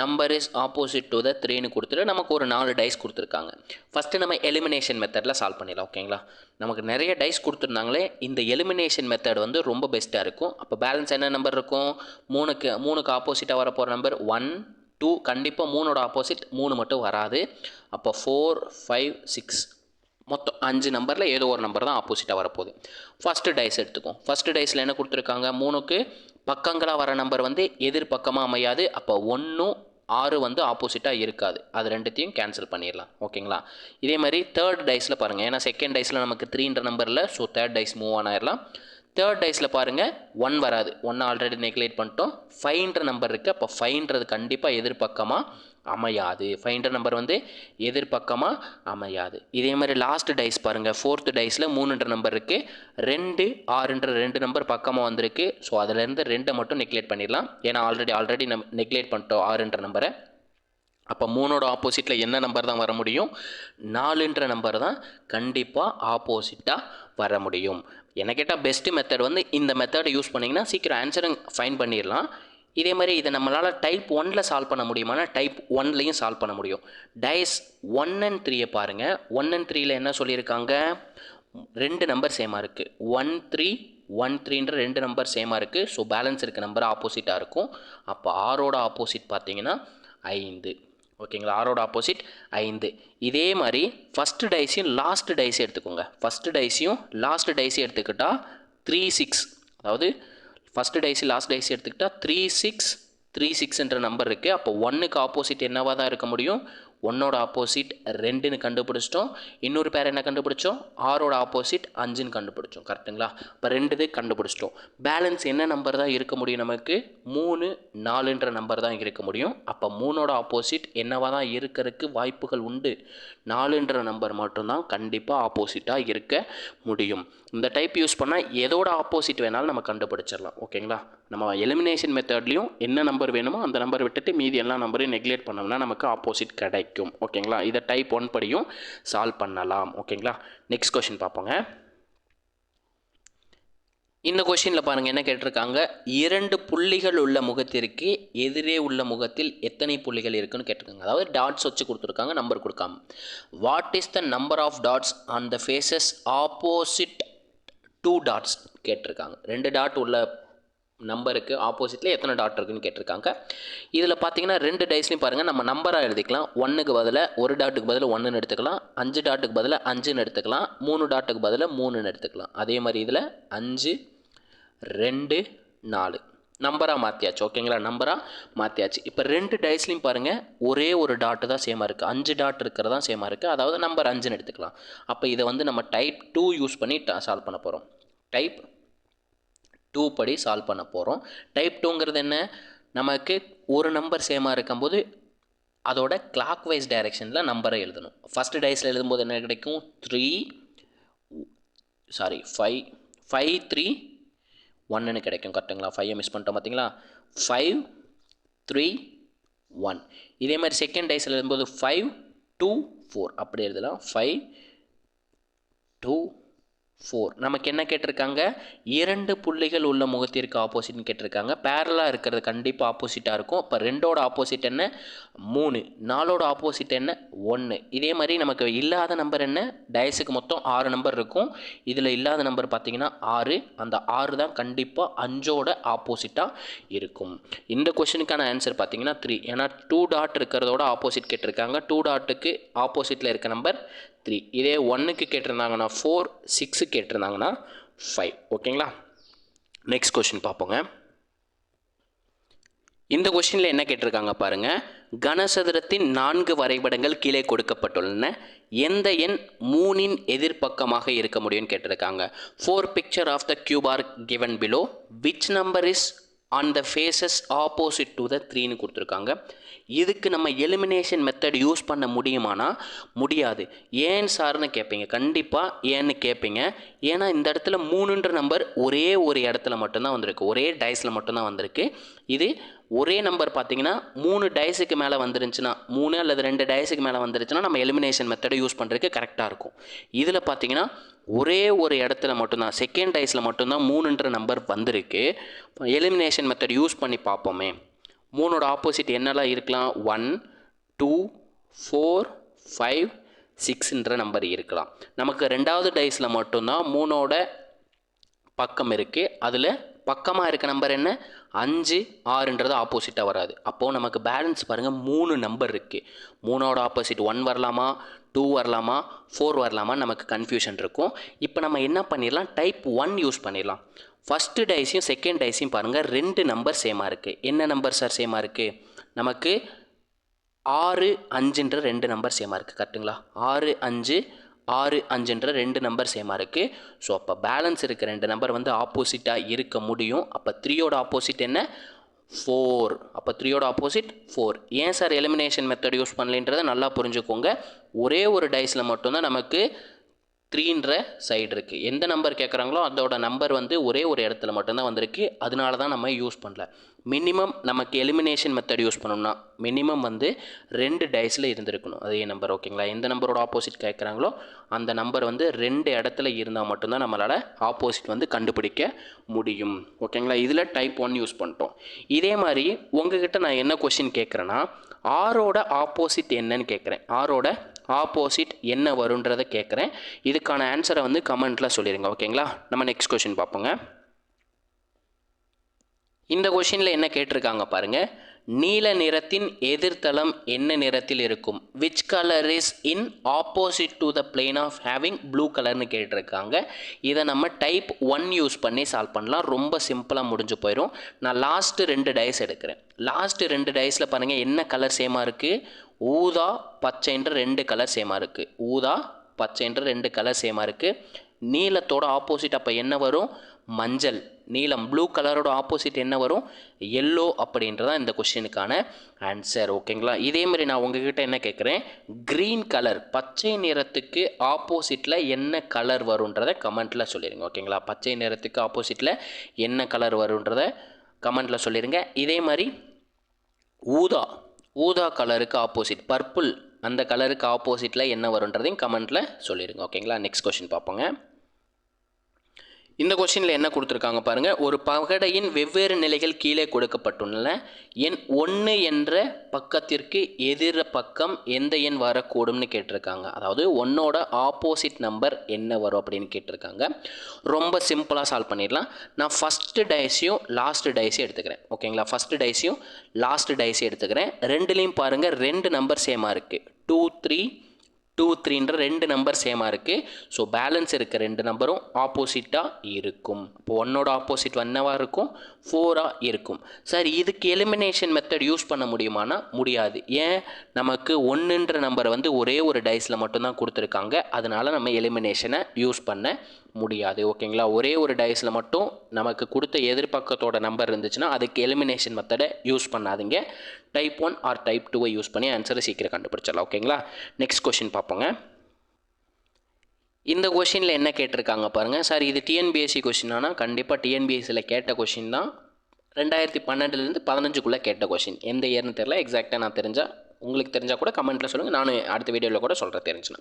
Speaker 1: number is opposite to the 3ன்னு கொடுத்துட்டு நமக்கு ஒரு 4 டைஸ் கொடுத்துருக்காங்க. ஃபஸ்ட்டு நம்ம எலிமினேஷன் மெத்தடில் சால்வ் பண்ணிடலாம். ஓகேங்களா, நமக்கு நிறைய டைஸ் கொடுத்துருந்தாங்களே, இந்த எலிமினேஷன் மெத்தட் வந்து ரொம்ப பெஸ்ட்டாக இருக்கும். அப்போ பேலன்ஸ் என்ன நம்பர் இருக்கும்? 3க்கு ஆப்போசிட்டாக வர போகிற நம்பர் 1 2. கண்டிப்பாக 3ஓட ஆப்போசிட் 3 மட்டும் வராது. அப்போ 4 5 6 மொத்தம் 5 நம்பரில் ஏதோ ஒரு நம்பர் தான் ஆப்போசிட்டாக வரப்போகுது. ஃபஸ்ட்டு டைஸ் எடுத்துக்கும். ஃபஸ்ட்டு டைஸில் என்ன கொடுத்துருக்காங்க, 3க்கு பக்கங்களாக வர நம்பர் வந்து எதிர்பக்கமாக அமையாது. அப்போ 1 6 வந்து ஆப்போசிட்டாக இருக்காது. அது ரெண்டுத்தையும் கேன்சல் பண்ணிடலாம். ஓகேங்களா, இதே மாதிரி தேர்ட் டைஸில் பாருங்கள், ஏன்னா செகண்ட் டைஸில் நமக்கு 3ன்ற நம்பரில், so third dice move on ஆயிடலாம். தேர்ட் டைஸில் பாருங்கள் 1 வராது, 1 ஆல்ரெடி நெக்லேட் பண்ணிட்டோம். 5ன்ற நம்பர் இருக்குது. அப்போ 5ன்றது கண்டிப்பாக எதிர்பக்கமாக அமையாது. 5ன்ற நம்பர் வந்து எதிர்பக்கமாக அமையாது. இதே மாதிரி லாஸ்ட் டைஸ் பாருங்கள், ஃபோர்த்து டைஸில் 3ன்ற நம்பர் இருக்குது. 2 6ன்ற 2 நம்பர் பக்கமாக வந்திருக்கு. ஸோ அதிலேருந்து 2 மட்டும் நெக்லேட் பண்ணிடலாம். ஏன்னா ஆல்ரெடி நம்ம நெக்லேட் பண்ணிட்டோம் 6ன்ற நம்பரை. அப்போ 3ஓட ஆப்போசிட்டில் என்ன நம்பர் தான் வர முடியும்? 4ன்ற நம்பர் தான் கண்டிப்பாக ஆப்போசிட்டாக வர முடியும். என்ன கேட்டால் பெஸ்ட்டு மெத்தட் வந்து இந்த மெத்தடை யூஸ் பண்ணிங்கன்னா சீக்கிரம் ஆன்சரை ஃபைன் பண்ணிடலாம். இதே மாதிரி இதை நம்மளால் டைப் 1ல் சால்வ் பண்ண முடியுமானா டைப் 1லையும் சால்வ் பண்ண முடியும். டைஸ் 1 and 3 பாருங்கள். 1 and 3ல் என்ன சொல்லியிருக்காங்க, 2 நம்பர் சேமாக இருக்குது. 1 3 1 3ன்ற 2 நம்பர் சேமாக இருக்குது. ஸோ பேலன்ஸ் இருக்க நம்பர் ஆப்போசிட்டாக இருக்கும். அப்போ 6ஓட ஆப்போசிட் பார்த்தீங்கன்னா 5. ஓகேங்களா, 6ஓட ஆப்போசிட் 5. இதே மாதிரி ஃபஸ்ட்டு டைஸையும் லாஸ்ட் டைஸையும் எடுத்துக்கோங்க. ஃபஸ்ட்டு டைஸையும் லாஸ்ட் டைஸையும் எடுத்துக்கிட்டால் 3 6, அதாவது ஃபஸ்ட்டு டைஸு லாஸ்ட் டைஸு எடுத்துக்கிட்டால் 3 6 3 6ன்ற நம்பர் இருக்குது. அப்போ 1க்கு ஆப்போசிட் என்னவாக தான் இருக்க முடியும்? 1ஓட ஆப்போசிட் 2ன்னு கண்டுபிடிச்சிட்டோம். இன்னொரு பேர் என்ன கண்டுபிடிச்சோம்? 6ஓட ஆப்போசிட் 5ன்னு கண்டுபிடிச்சோம். கரெக்டுங்களா? இப்போ 2 கண்டுபிடிச்சிட்டோம். பேலன்ஸ் என்ன நம்பர் தான் இருக்க முடியும் நமக்கு? 3 4ன்ற நம்பர் தான் இருக்க முடியும். அப்போ 3ஓட ஆப்போசிட் என்னவாக தான் இருக்கிறதுக்கு வாய்ப்புகள் உண்டு? 4ன்ற நம்பர் மட்டும்தான் கண்டிப்பாக ஆப்போசிட்டாக இருக்க முடியும். இந்த டைப் யூஸ் பண்ணால் எதோட ஆப்போசிட் வேணாலும் நம்ம கண்டுபிடிச்சிடலாம். ஓகேங்களா, நம்ம எலிமினேஷன் மெத்தட்லையும் என்ன நம்பர் வேணுமோ அந்த நம்பர் விட்டுட்டு மீதி எல்லா நம்பரையும் நெக்லேட் பண்ணோம்னா நமக்கு ஆப்போசிட் கிடைக்கும். ஓகேங்களா, இதை டைப் 1 படியும் சால்வ் பண்ணலாம். ஓகேங்களா, நெக்ஸ்ட் கொஷின் பார்ப்போங்க. இந்த கொஷினில் பாருங்கள் என்ன கேட்டிருக்காங்க, 2 புள்ளிகள் உள்ள முகத்திற்கு எதிரே உள்ள முகத்தில் எத்தனை புள்ளிகள் இருக்குன்னு கேட்டிருக்காங்க. அதாவது டாட்ஸ் வச்சு கொடுத்துருக்காங்க, நம்பர் கொடுக்காம. What is the number of dots on the faces opposite 2 dots கேட்டிருக்காங்க. 2 டாட் உள்ள நம்பருக்கு ஆப்போசிட்டில் எத்தனை டாட் இருக்குன்னு கேட்டிருக்காங்க. இதில் பார்த்தீங்கன்னா 2 டைஸ்லையும் பாருங்கள் நம்ம நம்பராக எழுதிக்கலாம். 1க்கு பதிலாக 1 டாட்டுக்கு பதிலாக 1ன்னு எடுத்துக்கலாம். 5 டாட்டுக்கு பதிலாக 5ன்னு எடுத்துக்கலாம். 3 டாட்டுக்கு பதிலாக 3ன்னு எடுத்துக்கலாம். அதே மாதிரி இதில் 5 2 4 நம்பராக மாற்றியாச்சு. ஓகேங்களா, நம்பராக மாற்றியாச்சு. இப்போ 2 டைஸ்லையும் பாருங்கள் ஒரே ஒரு டாட்டு தான் சேமாக இருக்குது. 5 டாட் இருக்கிறது தான் சேமாக இருக்குது. அதாவது நம்பர் 5ன்னு எடுத்துக்கலாம். அப்போ இதை வந்து நம்ம டைப் 2 யூஸ் பண்ணி சால்வ் பண்ண போகிறோம். டைப் 2 படி சால்வ் பண்ண போகிறோம். டைப் 2ங்கிறது என்ன, நமக்கு ஒரு நம்பர் சேமாக இருக்கும்போது அதோட கிளாக் வைஸ் டைரெக்ஷனில் நம்பரை எழுதணும். ஃபஸ்ட்டு டைஸில் எழுதும்போது என்ன கிடைக்கும், 5 3 1ன்னு கிடைக்கும். கரெக்டுங்களா? 5 மிஸ் பண்ணிட்டோம் பார்த்தீங்களா? 5 3 1. இதே மாதிரி செகண்ட் டைஸில் எழுதும்போது 5 2 4 அப்படி எழுதலாம். 5 2 4. நமக்கு என்ன கேட்டிருக்காங்க, 2 புள்ளிகள் உள்ள முகத்திற்கு ஆப்போசிட்னு கேட்டிருக்காங்க. பேரலாக இருக்கிறது கண்டிப்பாக ஆப்போசிட்டாக இருக்கும். இப்போ 2ஓட ஆப்போசிட் என்ன, 3. 4ஓட ஆப்போசிட் என்ன, 1. இதே மாதிரி நமக்கு இல்லாத நம்பர் என்ன, டைஸுக்கு மொத்தம் 6 நம்பர் இருக்கும். இதில் இல்லாத நம்பர் பார்த்தீங்கன்னா 6. அந்த 6 தான் கண்டிப்பாக 5ஓட ஆப்போசிட்டாக இருக்கும். இந்த கொஷனுக்கான ஆன்சர் பார்த்தீங்கன்னா 3. ஏன்னா 2 டாட் இருக்கிறதோட ஆப்போசிட் கேட்டிருக்காங்க. 2 டாட்டுக்கு ஆப்போசிட்டில் இருக்க நம்பர் 3. இதே 1க்கு கேட்டிருந்தாங்கன்னா 4, 6 கேட்டிருந்தாங்கன்னா 5. ஓகேங்களா? நெக்ஸ்ட் கொஷின் பார்ப்போங்க. இந்த கொஷினில் என்ன கேட்டிருக்காங்க பாருங்கள். கனசதுரத்தின் 4 வரைபடங்கள் கீழே கொடுக்கப்பட்டுள்ளன. எந்த எண் 3இன் எதிர்பக்கமாக இருக்க முடியும்னு கேட்டிருக்காங்க. 4 picture of the cube are given below. which number is on the faces opposite to the 3ன்னு கொடுத்துருக்காங்க. இதுக்கு நம்ம எலிமினேஷன் மெத்தட் யூஸ் பண்ண முடியுமானா முடியாது. ஏன் சார்னு கேட்பீங்க, கண்டிப்பாக ஏன்னு கேட்பீங்க. ஏன்னா இந்த இடத்துல 3ன்ற நம்பர் ஒரே ஒரு இடத்துல மட்டும்தான் வந்திருக்கு, ஒரே டைஸில் மட்டும்தான் வந்திருக்கு. இது ஒரே நம்பர் பார்த்தீங்கன்னா 3 டைஸுக்கு மேலே வந்துருந்துச்சுன்னா, 3 அல்லது 2 டைஸுக்கு மேலே வந்துருச்சுன்னா நம்ம எலிமினேஷன் மெத்தடை யூஸ் பண்ணுறதுக்கு கரெக்டாக இருக்கும். இதில் பார்த்தீங்கன்னா ஒரே ஒரு இடத்துல மட்டும்தான், செகண்ட் டைஸில் மட்டும்தான் 3ன்ற நம்பர் வந்திருக்கு. எலிமினேஷன் மெத்தட் யூஸ் பண்ணி பார்ப்போமே. 3ஓட ஆப்போசிட் என்னெல்லாம் இருக்கலாம், 1 2 4 5 6ன்ற நம்பர் இருக்கலாம். நமக்கு 2வது டைஸில் மட்டும்தான் 3ஓட பக்கம் இருக்குது. அதில் பக்கமாக இருக்க நம்பர் என்ன, 5 6ன்றது ஆப்போசிட்டாக வராது. அப்போது நமக்கு பேலன்ஸ் பாருங்கள் 3 நம்பர் இருக்குது. 3ஓட ஆப்போசிட் 1 வரலாமா, 2 வரலாமா, 4 வரலாமா, நமக்கு கன்ஃபியூஷன் இருக்கும். இப்போ நம்ம என்ன பண்ணிடலாம், டைப் 1 யூஸ் பண்ணிடலாம். ஃபஸ்ட்டு டைஸையும் செகண்ட் டைஸையும் பாருங்கள், 2 நம்பர் சேமாக இருக்குது. என்ன நம்பர் சார் சேமாக இருக்குது, நமக்கு 6 5ன்ற 2 நம்பர் சேமாக இருக்குது. கரெக்டுங்களா? 6 5 6 5ன்ற 2 நம்பர் சேமாக இருக்குது. ஸோ அப்போ பேலன்ஸ் இருக்க 2 நம்பர் வந்து ஆப்போசிட்டாக இருக்க முடியும். அப்போ 3ஓட ஆப்போசிட் என்ன, 4. அப்போ 3ஓட ஆப்போசிட் 4. ஏன் சார் எலிமினேஷன் மெத்தட் யூஸ் பண்ணலன்றதை நல்லா புரிஞ்சுக்கோங்க. ஒரே ஒரு டைஸில் மட்டும்தான் நமக்கு 3ன்ற சைடு இருக்குது. எந்த நம்பர் கேட்குறாங்களோ அதோட நம்பர் வந்து ஒரே ஒரு இடத்துல மட்டும்தான் வந்திருக்கு. அதனால தான் நம்ம யூஸ் பண்ணல. மினிமம் நமக்கு எலிமினேஷன் மெத்தட் யூஸ் பண்ணணும்னா மினிமம் வந்து 2 டைஸில் இருந்திருக்கணும் அதே நம்பர். ஓகேங்களா? எந்த நம்பரோட ஆப்போசிட் கேட்குறாங்களோ அந்த நம்பர் வந்து 2 இடத்துல இருந்தால் மட்டும்தான் நம்மளால் ஆப்போசிட் வந்து கண்டுபிடிக்க முடியும். ஓகேங்களா? இதில் டைப் 1 யூஸ் பண்ணிட்டோம். இதே மாதிரி உங்ககிட்ட நான் என்ன கொஸ்டின் கேட்குறேன்னா, 6ஓட ஆப்போசிட் என்னன்னு கேட்குறேன். 6ஓட ஆப்போசிட் என்ன வருன்றதை கேட்குறேன். இதுக்கான ஆன்சரை வந்து கமெண்ட்டில் சொல்லிடுங்க. ஓகேங்களா? நம்ம நெக்ஸ்ட் கொஷின் பார்ப்போங்க. இந்த கொஷினில் என்ன கேட்டிருக்காங்க பாருங்கள். நீல நிறத்தின் எதிர்த்தளம் என்ன நிறத்தில் இருக்கும்? Which colour is in opposite to the plane of having blue கலர்னு கேட்டிருக்காங்க. இதை நம்ம டைப் 1 யூஸ் பண்ணி சால்வ் பண்ணலாம். ரொம்ப சிம்பிளாக முடிஞ்சு போயிடும். நான் லாஸ்ட்டு 2 டைஸ் எடுக்கிறேன். லாஸ்ட்டு 2 டைஸில் பாருங்கள் என்ன கலர் சேமாக இருக்குது, ஊதா பச்சைன்ற 2 கலர் சேமாக இருக்குது. ஊதா பச்சைன்ற 2 கலர் சேமாக இருக்குது. நீலத்தோட ஆப்போசிட் அப்போ என்ன வரும், மஞ்சள். நீலம் ப்ளூ கலரோட ஆப்போசிட் என்ன வரும், எல்லோ. அப்படின்றதான் இந்த கொஸ்டினுக்கான ஆன்சர். ஓகேங்களா? இதே மாதிரி நான் உங்ககிட்ட என்ன கேட்குறேன், க்ரீன் கலர் பச்சை நிறத்துக்கு ஆப்போசிட்டில் என்ன கலர் வரும்ன்றதை கமெண்ட்டில் சொல்லிடுங்க. ஓகேங்களா? பச்சை நிறத்துக்கு ஆப்போசிட்டில் என்ன கலர் வரும்ன்றதை கமெண்ட்டில் சொல்லிடுங்க. இதே மாதிரி ஊதா கலருக்கு ஆப்போசிட் பர்பிள், அந்த கலருக்கு ஆப்போசிட்டில் என்ன வரும்ன்றதையும் கமெண்ட்டில் சொல்லிடுங்க. ஓகேங்களா? நெக்ஸ்ட் கொஸ்டின் பார்ப்போங்க. இந்த கொஸ்டினில் என்ன கொடுத்துருக்காங்க பாருங்கள். ஒரு பகடையின் வெவ்வேறு நிலைகள் கீழே கொடுக்கப்பட்டுள்ளன. எண் 1 என்ற பக்கத்திற்கு எதிர பக்கம் எந்த எண் வரக்கூடும்னு கேட்டிருக்காங்க. அதாவது 1ஓட ஆப்போசிட் நம்பர் என்ன வரும் அப்படின்னு கேட்டிருக்காங்க. ரொம்ப சிம்பிளாக சால்வ் பண்ணிடலாம். நான் ஃபஸ்ட்டு டைஸையும் லாஸ்ட்டு டைஸையும் எடுத்துக்கிறேன். ஓகேங்களா? ஃபஸ்ட்டு டைஸையும் லாஸ்ட்டு டைஸையும் எடுத்துக்கிறேன். ரெண்டுலேயும் பாருங்கள் 2 நம்பர் சேமாக இருக்குது. 2 3 2 3ன்ற ரெண்டு நம்பர் சேமாக இருக்குது. ஸோ பேலன்ஸ் இருக்க ரெண்டு நம்பரும் ஆப்போசிட்டாக இருக்கும். இப்போ 1ஓட ஆப்போசிட் என்னவாக இருக்கும், 4ஆக இருக்கும். சார் இதுக்கு எலிமினேஷன் மெத்தட் யூஸ் பண்ண முடியுமானா முடியாது. ஏன், நமக்கு 1ன்ற நம்பரை வந்து ஒரே ஒரு டைஸில் மட்டும்தான் கொடுத்துருக்காங்க. அதனால் நம்ம எலிமினேஷனை யூஸ் பண்ண முடியாது. ஓகேங்களா, ஒரே ஒரு டைஸில் மட்டும் நமக்கு கொடுத்த எதிர்பக்கத்தோட நம்பர் இருந்துச்சுன்னா அதுக்கு எலிமினேஷன் மெத்தடை யூஸ் பண்ணாதீங்க. டைப் 1 ஆர் டைப் 2 யூஸ் பண்ணி ஆன்சரை சீக்கிரம் கண்டுபிடிச்சிடலாம். ஓகேங்களா, நெக்ஸ்ட் கொஷின் பார்ப்போங்க. இந்த கொஷினில் என்ன கேட்டிருக்காங்க பாருங்கள். சார் இது டிஎன்பிஎஸ்சி கொஷினானா கண்டிப்பாக டிஎன்பிஎஸ்சியில் கேட்ட கொஷின் தான். 2012லேருந்து 15க்குள்ளே கேட்ட கொஷின். எந்த இயர்னு தெரில, எக்ஸாக்டாக நான் தெரிஞ்சால் உங்களுக்கு தெரிஞ்சால் கூட கமெண்ட்டில் சொல்லுங்கள், நான் அடுத்த வீடியோவில் கூட சொல்கிறேன் தெரிஞ்சுன்னா.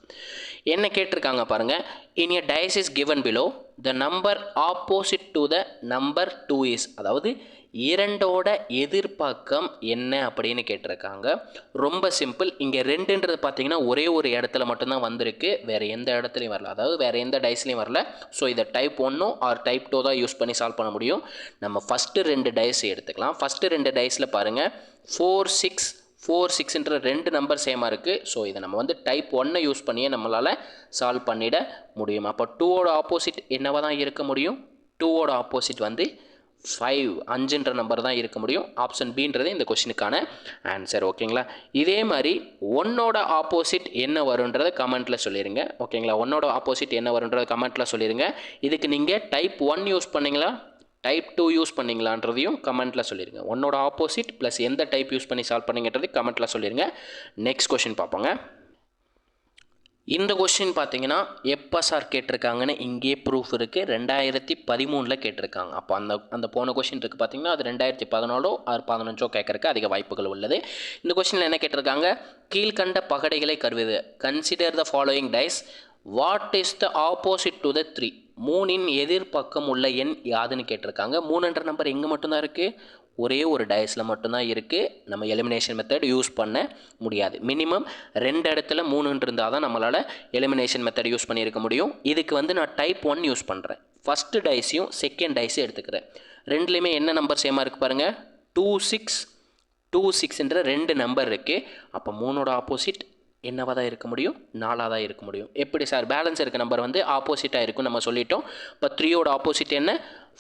Speaker 1: என்ன கேட்டிருக்காங்க பாருங்கள். In a dice is given below the number opposite to the number 2 is, அதாவது இரண்டோட எதிர்பாக்கம் என்ன அப்படின்னு கேட்டிருக்காங்க. ரொம்ப சிம்பிள். இங்கே ரெண்டுன்றது பார்த்தீங்கன்னா ஒரே ஒரு இடத்துல மட்டும்தான் வந்திருக்கு, வேறு எந்த இடத்துலையும் வரல, அதாவது வேறு எந்த டைஸ்லையும் வரல. ஸோ இதை டைப் 1 ஆர் டைப் 2 தான் யூஸ் பண்ணி சால்வ் பண்ண முடியும். நம்ம ஃபஸ்ட்டு ரெண்டு டைஸ் எடுத்துக்கலாம். ஃபஸ்ட்டு ரெண்டு டைஸில் பாருங்கள் 4 6ன்ற ரெண்டு நம்பர் சேமாக இருக்குது. ஸோ இதை நம்ம வந்து டைப் 1 யூஸ் பண்ணியே நம்மளால் சால்வ் பண்ணிட முடியும். அப்போ 2ஓட ஆப்போசிட் என்னவாக தான் இருக்க முடியும், 2ஓட ஆப்போசிட் வந்து 5ன்ற நம்பர் தான் இருக்க முடியும். ஆப்ஷன் பின்றது இந்த கொஸ்டினுக்கான ஆன்சர். ஓகேங்களா, இதே மாதிரி 1ஓட ஆப்போசிட் என்ன வரும்ன்றதை கமெண்ட்டில் சொல்லிடுங்க. ஓகேங்களா, 1ஓட ஆப்போசிட் என்ன வரும்ன்றதை கமெண்ட்டில் சொல்லிடுங்க. இதுக்கு நீங்கள் டைப் 1 யூஸ் பண்ணிங்களா டைப் 2 யூஸ் பண்ணிங்களான்றதையும் கமெண்ட்டில் சொல்லிடுங்க. 1ஓட ஆப்போசிட் ப்ளஸ் எந்த டைப் யூஸ் பண்ணி சால்வ் பண்ணிங்கன்றது கமெண்ட்டில் சொல்லிடுங்க. நெக்ஸ்ட் கொஷின் பார்ப்போங்க. இந்த கொஸ்டின் பார்த்தீங்கன்னா எப்போ சார் கேட்டிருக்காங்கன்னு இங்கே ப்ரூஃப் இருக்குது. 2013 கேட்டிருக்காங்க. அப்போ அந்த போன கொஸ்டின் இருக்குது பார்த்தீங்கன்னா அது 2014 ஆர் 15 கேட்கறதுக்கு அதிக வாய்ப்புகள் உள்ளது. இந்த கொஸ்டினில் என்ன கேட்டிருக்காங்க, கீழ்கண்ட பகடைகளை கருவது, consider the following dice, what is the opposite to the 3, 3இன் எதிர்பக்கம் உள்ள எண் யாதுன்னு கேட்டிருக்காங்க. 3ன்ற நம்பர் எங்கே மட்டும்தான் இருக்குது, ஒரே ஒரு டைஸில் மட்டும்தான் இருக்குது. நம்ம எலிமினேஷன் மெத்தட் யூஸ் பண்ண முடியாது. மினிமம் 2 இடத்துல 3 இருந்தால் தான் நம்மளால் எலிமினேஷன் மெத்தட் யூஸ் பண்ணியிருக்க முடியும். இதுக்கு வந்து நான் டைப் 1 யூஸ் பண்ணுறேன். ஃபஸ்ட்டு டைஸையும் செகண்ட் டைஸையும் எடுத்துக்கிறேன். ரெண்டுலேயுமே என்ன நம்பர் சேமாக இருக்குது பாருங்கள், 2 6ன்ற ரெண்டு நம்பர் இருக்குது. அப்போ 3ஓட ஆப்போசிட் என்னவாக தான் இருக்க முடியும், 4ஆக தான் இருக்க முடியும். எப்படி சார், பேலன்ஸ் இருக்க நம்பர் வந்து ஆப்போசிட்டாக இருக்கும் நம்ம சொல்லிட்டோம். இப்போ 3ஓட ஆப்போசிட் என்ன,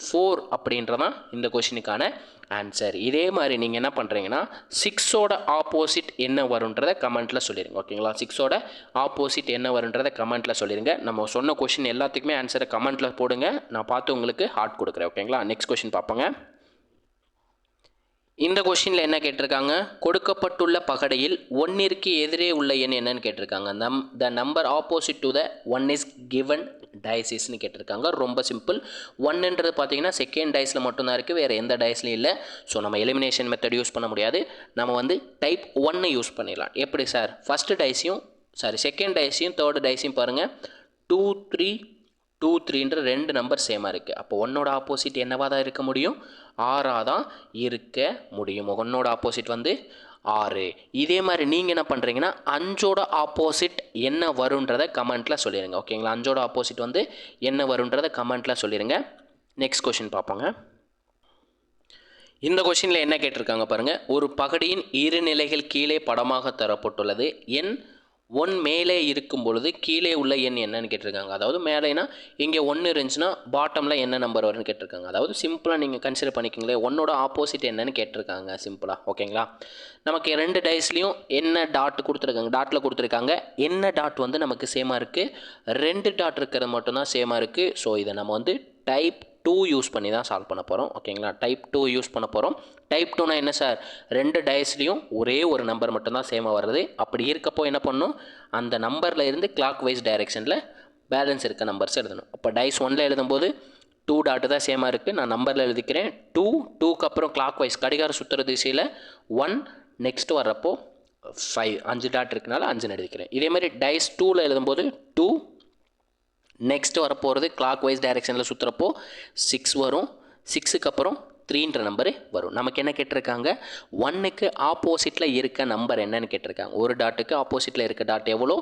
Speaker 1: 4 அப்படின்றதான் இந்த கொஷினுக்கான ஆன்சர். இதே மாதிரி நீங்கள் என்ன பண்ணுறீங்கன்னா 6ஓட ஆப்போசிட் என்ன வரும்ன்றதை கமெண்ட்டில் சொல்லிடுங்க. ஓகேங்களா, 6ஓட ஆப்போசிட் என்ன வரும்ன்றதை கமெண்ட்டில் சொல்லிடுங்க. நம்ம சொன்ன கொஷின் எல்லாத்துக்குமே ஆன்சரை கமெண்ட்டில் போடுங்க, நான் பார்த்து உங்களுக்கு ஹார்ட் கொடுக்குறேன். ஓகேங்களா, நெக்ஸ்ட் கொஷின் பார்ப்போங்க. இந்த கொஷினில் என்ன கேட்டிருக்காங்க, கொடுக்கப்பட்டுள்ள பகடையில் 1ற்கு எதிரே உள்ள எண் என்னன்னு கேட்டிருக்காங்க. The number opposite to the 1 is given டைஸஸ்ன்னு கேட்டிருக்காங்க. ரொம்ப சிம்பிள். 1ன்றது பார்த்தீங்கன்னா செகண்ட் டைஸில் மட்டும்தான் இருக்குது, வேறு எந்த டைஸ்லையும் இல்லை. ஸோ நம்ம எலிமினேஷன் மெத்தட் யூஸ் பண்ண முடியாது. நம்ம வந்து டைப் 1 யூஸ் பண்ணிடலாம். எப்படி சார், ஃபஸ்ட்டு டைஸையும் செகண்ட் டைஸையும் தேர்டு டைஸையும் பாருங்கள், 2 3ன்ற ரெண்டு நம்பர் சேமாக இருக்குது. அப்போ 1ஓட ஆப்போசிட் என்னவாக தான் இருக்க முடியும், 6ஆக தான் இருக்க முடியும். 1ஓட ஆப்போசிட் வந்து 6. இதே மாதிரி நீங்கள் என்ன பண்ணுறீங்கன்னா 5ஓட ஆப்போசிட் என்ன வரும்ன்றதை கமெண்ட்டில் சொல்லிடுங்க. ஓகேங்களா, 5ஓட ஆப்போசிட் வந்து என்ன வரும்ன்றதை கமெண்ட்டில் சொல்லிடுங்க. நெக்ஸ்ட் கொஷின் பார்ப்போங்க. இந்த கொஷினில் என்ன கேட்டிருக்காங்க பாருங்கள், ஒரு பகடியின் இரு நிலைகள் கீழே படமாக தரப்பட்டுள்ளது. எண் 1 மேலே இருக்கும் பொழுது கீழே உள்ள எண் என்னன்னு கேட்டிருக்காங்க. அதாவது மேலேனா இங்கே 1 இருந்துச்சுன்னா பாட்டமில் என்ன நம்பர் வரும்னு கேட்டிருக்காங்க. அதாவது சிம்பிளாக நீங்கள் கன்சிடர் பண்ணிக்கிங்களேன், 1ஓட ஆப்போசிட் என்னன்னு கேட்டிருக்காங்க சிம்பிளாக. ஓகேங்களா, நமக்கு 2 டைஸ்லையும் என்ன டாட் கொடுத்துருக்காங்க, டாட்டில் கொடுத்துருக்காங்க. என்ன டாட் வந்து நமக்கு சேமாக இருக்குது, 2 டாட் இருக்கிறது மட்டும்தான் சேமாக இருக்குது. ஸோ இதை நம்ம வந்து டைப் 2 யூஸ் பண்ணி தான் சால்வ் பண்ண போகிறோம். ஓகேங்களா, டைப் 2 யூஸ் பண்ண போகிறோம். டைப் 2னா என்ன சார், 2 டைஸ்லையும் ஒரே ஒரு நம்பர் மட்டும்தான் சேமாக வருது. அப்படி இருக்கப்போ என்ன பண்ணணும், அந்த நம்பரில் இருந்து கிளாக் வைஸ் டைரெக்ஷனில் பேலன்ஸ் இருக்க நம்பர்ஸ் எழுதணும். அப்போ டைஸ் 1ல் எழுதும்போது 2 டாட்டு தான் சேமாக இருக்குது, நான் நம்பரில் எழுதிக்கிறேன். 2க்கு அப்புறம் கிளாக் வைஸ் கடிகார சுற்றுற திசையில் 1, நெக்ஸ்ட் வர்றப்போ 5, 5 டாட் இருக்குனால 5ன்னு எழுதிக்கிறேன். இதே மாதிரி டைஸ் 2ல் எழுதும்போது 2, நெக்ஸ்ட் வரப்போகிறது கிளாக் வைஸ் டைரெக்ஷனில் சுற்றுறப்போ 6 வரும். 6க்கு அப்புறம் 3ன்ற நம்பரு வரும். நமக்கு என்ன கேட்டிருக்காங்க, 1க்கு ஆப்போசிட்டில் இருக்க நம்பர் என்னன்னு கேட்டிருக்காங்க. ஒரு டாட்டுக்கு ஆப்போசிட்டில் இருக்க டாட் எவ்வளோ,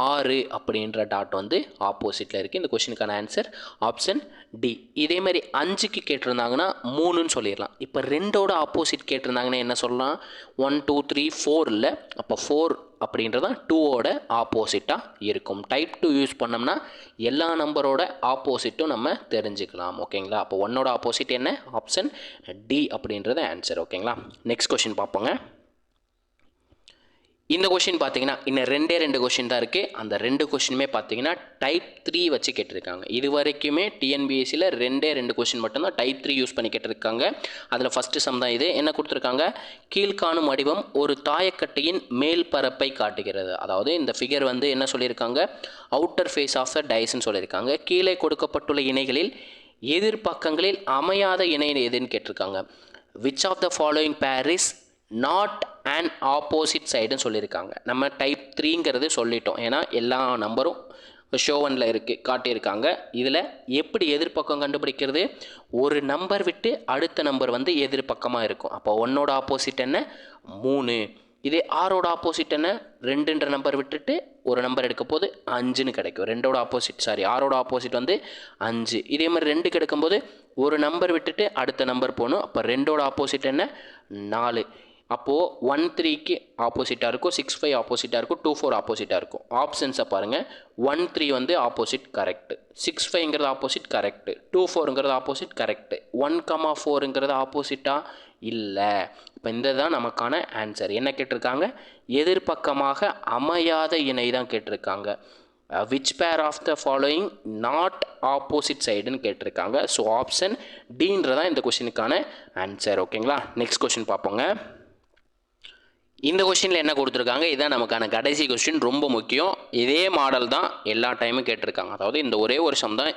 Speaker 1: 6 அப்படின்ற டாட் வந்து ஆப்போசிட்டில் இருக்குது. இந்த கொஷினுக்கான ஆன்சர் ஆப்ஷன் டி. இதே மாதிரி 5க்கு கேட்டிருந்தாங்கன்னா 3ன்னு சொல்லிடலாம். இப்போ 2ஓட ஆப்போசிட் கேட்டிருந்தாங்கன்னா என்ன சொல்லலாம், 1 2 3 4 இல்லை. அப்போ 4 அப்படின்றதான் 2ஓட ஆப்போசிட்டாக இருக்கும். டைப் 2 யூஸ் பண்ணோம்னா எல்லா நம்பரோட ஆப்போசிட்டும் நம்ம தெரிஞ்சுக்கலாம். ஓகேங்களா? அப்போ 1ஓட ஆப்போசிட் என்ன? ஆப்ஷன் டி அப்படின்றது ஆன்சர். ஓகேங்களா? நெக்ஸ்ட் கொஷின் பார்ப்போங்க. இந்த கொஷின் பார்த்தீங்கன்னா இன்னும் ரெண்டு கொஷின் தான் இருக்குது. அந்த 2 கொஷினுமே பார்த்தீங்கன்னா டைப் 3 வச்சு கேட்டிருக்காங்க. இது வரைக்குமே டிஎன்பிஎஸ்சியில் 2 கொஷின் மட்டும்தான் டைப் 3 யூஸ் பண்ணி கேட்டிருக்காங்க. அதில் ஃபஸ்ட்டு சம் தான் இது. என்ன கொடுத்துருக்காங்க? கீழ்காணும் வடிவம் ஒரு தாயக்கட்டையின் மேல் பரப்பை காட்டுகிறது. அதாவது இந்த ஃபிகர் வந்து என்ன சொல்லியிருக்காங்க? அவுட்டர் ஃபேஸ் ஆஃப் த டைஸ்ன்னு சொல்லியிருக்காங்க. கீழே கொடுக்கப்பட்டுள்ள இணைகளில் எதிர்பக்கங்களில் அமையாத இணை எதுன்னு கேட்டிருக்காங்க. Which of the following pair is not and opposite சைடுன்னு சொல்லியிருக்காங்க. நம்ம டைப் 3ங்கிறது சொல்லிட்டோம், ஏன்னா எல்லா நம்பரும் ஷோ 1ல் இருக்குது, காட்டியிருக்காங்க. இதில் எப்படி எதிர்பக்கம் கண்டுபிடிக்கிறது? ஒரு நம்பர் விட்டு அடுத்த நம்பர் வந்து எதிர்பக்கமாக இருக்கும். அப்போ 1ஓட ஆப்போசிட் என்ன? 3. இதே 6ஓட ஆப்போசிட் என்ன? 2ன்ற நம்பர் விட்டுட்டு ஒரு நம்பர் எடுக்க போது 5ன்னு கிடைக்கும். 2ஓட ஆப்போசிட் 6ஓட ஆப்போசிட் வந்து 5. இதே மாதிரி 2 கிடைக்கும்போது ஒரு நம்பர் விட்டுட்டு அடுத்த நம்பர் போகணும். அப்போ 2ஓட ஆப்போசிட் என்ன? 4. அப்போது 1 3க்கு ஆப்போசிட்டாக இருக்கும், 6 5 ஆப்போசிட்டாக இருக்கும், 2 4 ஆப்போசிட்டாக இருக்கும். ஆப்ஷன்ஸை பாருங்கள். 1 3 வந்து ஆப்போசிட் கரெக்டு, 6 5ங்கிறது ஆப்போசிட் கரெக்டு, 2 4ங்கிறது ஆப்போசிட் கரெக்டு, 1 4ங்கிறது ஆப்போசிட்டாக இல்லை. இப்போ இந்த தான் நமக்கான ஆன்சர். என்ன கேட்டிருக்காங்க? எதிர்பக்கமாக அமையாத இணை தான் கேட்டிருக்காங்க. Which pair of the following not opposite சைடுன்னு கேட்டிருக்காங்க. ஸோ ஆப்ஷன் டின்றதான் இந்த கொஷினுக்கான ஆன்சர். ஓகேங்களா? நெக்ஸ்ட் கொஷின் பார்ப்போங்க. இந்த கொஷினில் என்ன கொடுத்துருக்காங்க? இதுதான் நமக்கான கடைசி கொஸ்டின், ரொம்ப முக்கியம். இதே மாடல் தான் எல்லா டைமும் கேட்டிருக்காங்க. அதாவது இந்த ஒரே ஒரு சம் தான்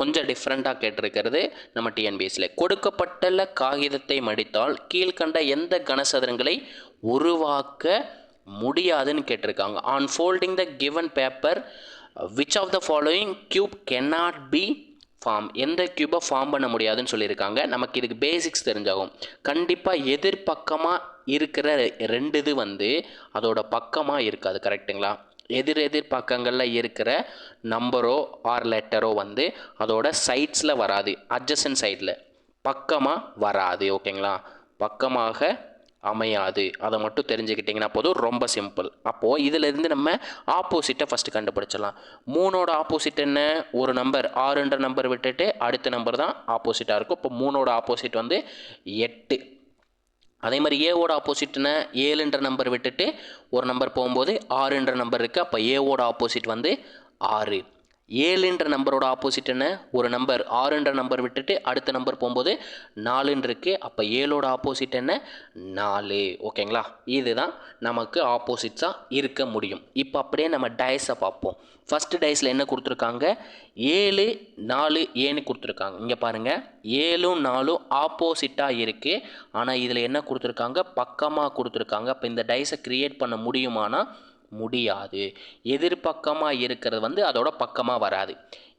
Speaker 1: கொஞ்சம் டிஃப்ரெண்ட்டாக கேட்டிருக்கிறது நம்ம டிஎன்பிஎஸ்சியில். கொடுக்கப்பட்டுள்ள காகிதத்தை மடித்தால் கீழ்கண்ட எந்த கனசதுரங்களை உருவாக்க முடியாதுன்னு கேட்டிருக்காங்க. On folding the given paper which of the following cube cannot be form, எந்த கியூபை ஃபார்ம் பண்ண முடியாதுன்னு சொல்லியிருக்காங்க. நமக்கு இதுக்கு பேசிக்ஸ் தெரிஞ்சாகும். கண்டிப்பாக எதிர்பக்கமாக இருக்கிற 2 இது வந்து அதோட பக்கமாக இருக்காது. கரெக்டுங்களா? எதிர் பக்கங்களில் இருக்கிற நம்பரோ ஆர் லெட்டரோ வந்து அதோட சைட்ஸில் வராது, அட்ஜசன்ட் சைடில் பக்கமாக வராது. ஓகேங்களா? பக்கமாக அமையாது. அதை மட்டும் தெரிஞ்சுக்கிட்டிங்கன்னா போதும், ரொம்ப சிம்பிள். அப்போது இதிலிருந்து நம்ம ஆப்போசிட்டை ஃபஸ்ட்டு கண்டுபிடிச்சிடலாம். 3ஓட ஆப்போசிட் என்ன? ஒரு நம்பர் 6ன்ற நம்பர் விட்டுட்டு அடுத்த நம்பர் தான் ஆப்போசிட்டாக இருக்கும். இப்போ 3ஓட ஆப்போசிட் வந்து 8. அதே மாதிரி ஏவோட ஆப்போசிட் என்ன? 7ன்ற நம்பர் விட்டுட்டு ஒரு நம்பர் போகும்போது 6ன்ற நம்பர் இருக்குது. அப்போ ஏவோட ஆப்போசிட் வந்து 6. 7ன்ற நம்பரோட ஆப்போசிட் என்ன? ஒரு நம்பர் 6ன்ற நம்பர் விட்டுட்டு அடுத்த நம்பர் போகும்போது 4ன்னு இருக்குது. அப்போ 7ஓட ஆப்போசிட் என்ன? 4. ஓகேங்களா? இதுதான் நமக்கு ஆப்போசிட்ஸாக இருக்க முடியும். இப்போ அப்படியே நம்ம டைஸை பார்ப்போம். ஃபஸ்ட்டு டைஸில் என்ன கொடுத்துருக்காங்க? 7 4 ஏன்னு கொடுத்துருக்காங்க. இங்கே பாருங்கள், 7ம் 4ம் ஆப்போசிட்டாக இருக்குது. ஆனால் இதில் என்ன கொடுத்துருக்காங்க? பக்கமாக கொடுத்துருக்காங்க. அப்போ இந்த டைஸை க்ரியேட் பண்ண முடியுமானா முடியாது. எதிர்பக்கமாக இருக்கிறது வந்து அதோட பக்கமாக வராது.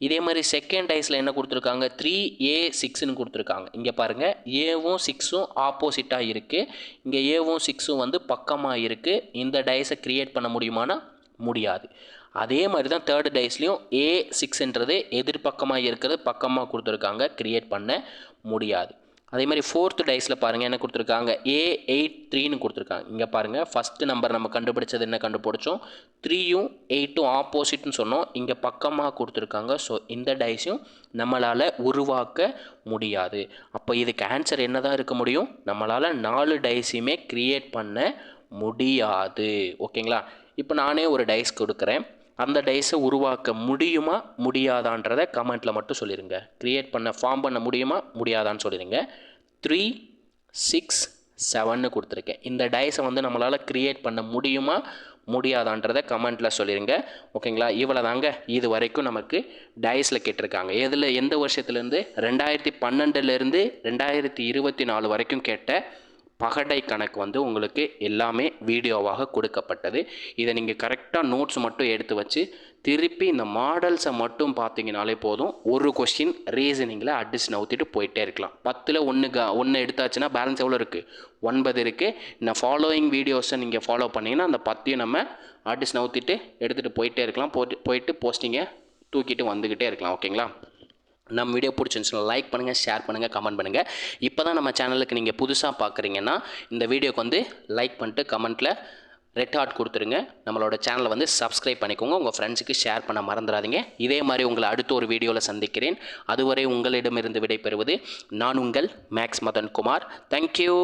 Speaker 1: இதே மாதிரி செகண்ட் டைஸில் என்ன கொடுத்துருக்காங்க? 3A6ன்னு கொடுத்துருக்காங்க. இங்கே பாருங்கள், ஏவும் 6ம் ஆப்போசிட்டாக இருக்குது. இங்கே ஏவும் 6ம் வந்து பக்கமாக இருக்குது. இந்த டைஸை க்ரியேட் பண்ண முடியுமானா முடியாது. அதே மாதிரி தான் தேர்டு டைஸ்லையும் A6ன்றது எதிர்பக்கமாக இருக்கிறது பக்கமாக கொடுத்துருக்காங்க, க்ரியேட் பண்ண முடியாது. அதே மாதிரி ஃபோர்த்து டைஸில் பாருங்கள் என்ன கொடுத்துருக்காங்க? A8 கொடுத்துருக்காங்க. இங்கே பாருங்கள், ஃபஸ்ட்டு நம்பர் நம்ம கண்டுபிடிச்சது என்ன கண்டுபிடிச்சோம்? 3யும் 8ம் ஆப்போசிட்னு சொன்னோம். இங்கே பக்கமாக கொடுத்துருக்காங்க. ஸோ இந்த டைஸையும் நம்மளால் உருவாக்க முடியாது. அப்போ இதுக்கு ஆன்சர் என்ன தான் இருக்க முடியும்? நம்மளால் 4 டைஸையுமே க்ரியேட் பண்ண முடியாது. ஓகேங்களா? இப்போ நானே ஒரு டைஸ் கொடுக்குறேன். அந்த டைஸை உருவாக்க முடியுமா முடியாதான்றதை கமெண்ட்டில் மட்டும் சொல்லிடுங்க. க்ரியேட் பண்ண ஃபார்ம் பண்ண முடியுமா முடியாதான்னு சொல்லிடுங்க. 3 6 7ன்னு கொடுத்துருக்கேன். இந்த டைஸை வந்து நம்மளால் க்ரியேட் பண்ண முடியுமா முடியாதான்றதை கமெண்ட்டில் சொல்லிடுங்க. ஓகேங்களா? இவ்வளோ தாங்க இது வரைக்கும் நமக்கு டைஸில் கேட்டிருக்காங்க. எதில் எந்த வருஷத்துலேருந்து? 2012லேருந்து 2024 வரைக்கும் கேட்ட பகடை கணக்கு வந்து உங்களுக்கு எல்லாமே வீடியோவாக கொடுக்கப்பட்டது. இதை நீங்கள் கரெக்டாக நோட்ஸ் மட்டும் எடுத்து வச்சு திருப்பி இந்த மாடல்ஸை மட்டும் பார்த்தீங்கனாலே போதும். ஒரு கொஸ்டின் ரீசனிங்கில் அட்ஜஸ்ட் நவுத்திட்டு போயிட்டே இருக்கலாம். 10ல் 1 எடுத்தாச்சுன்னா பேலன்ஸ் எவ்வளோ இருக்குது? 9 இருக்குது. இந்த ஃபாலோயிங் வீடியோஸை நீங்கள் ஃபாலோ பண்ணிங்கன்னா அந்த 10ஐயும் நம்ம அட்ஜஸ்ட் நவுத்திட்டு எடுத்துகிட்டு போயிட்டே இருக்கலாம். போயிட்டு போஸ்டிங்கை தூக்கிட்டு வந்துக்கிட்டே இருக்கலாம். ஓகேங்களா? நம்ம வீடியோ பிடிச்சிருந்துச்சுன்னா லைக் பண்ணுங்கள், ஷேர் பண்ணுங்கள், கமெண்ட் பண்ணுங்கள். இப்போ தான் நம்ம சேனலுக்கு நீங்கள் புதுசாக பார்க்குறீங்கன்னா இந்த வீடியோக்கு வந்து லைக் பண்ணிட்டு கமெண்ட்டில் ரெட் ஹார்ட் கொடுத்துருங்க. நம்மளோட சேனலை வந்து சப்ஸ்கிரைப் பண்ணிக்கோங்க. உங்கள் ஃப்ரெண்ட்ஸுக்கு ஷேர் பண்ண மறந்துடாதீங்க. இதே மாதிரி உங்களை அடுத்த ஒரு வீடியோவில் சந்திக்கிறேன். அதுவரை உங்களிடமிருந்து விடைபெறுவது நான் உங்கள் மேக்ஸ் மதன் குமார். தேங்க்யூ.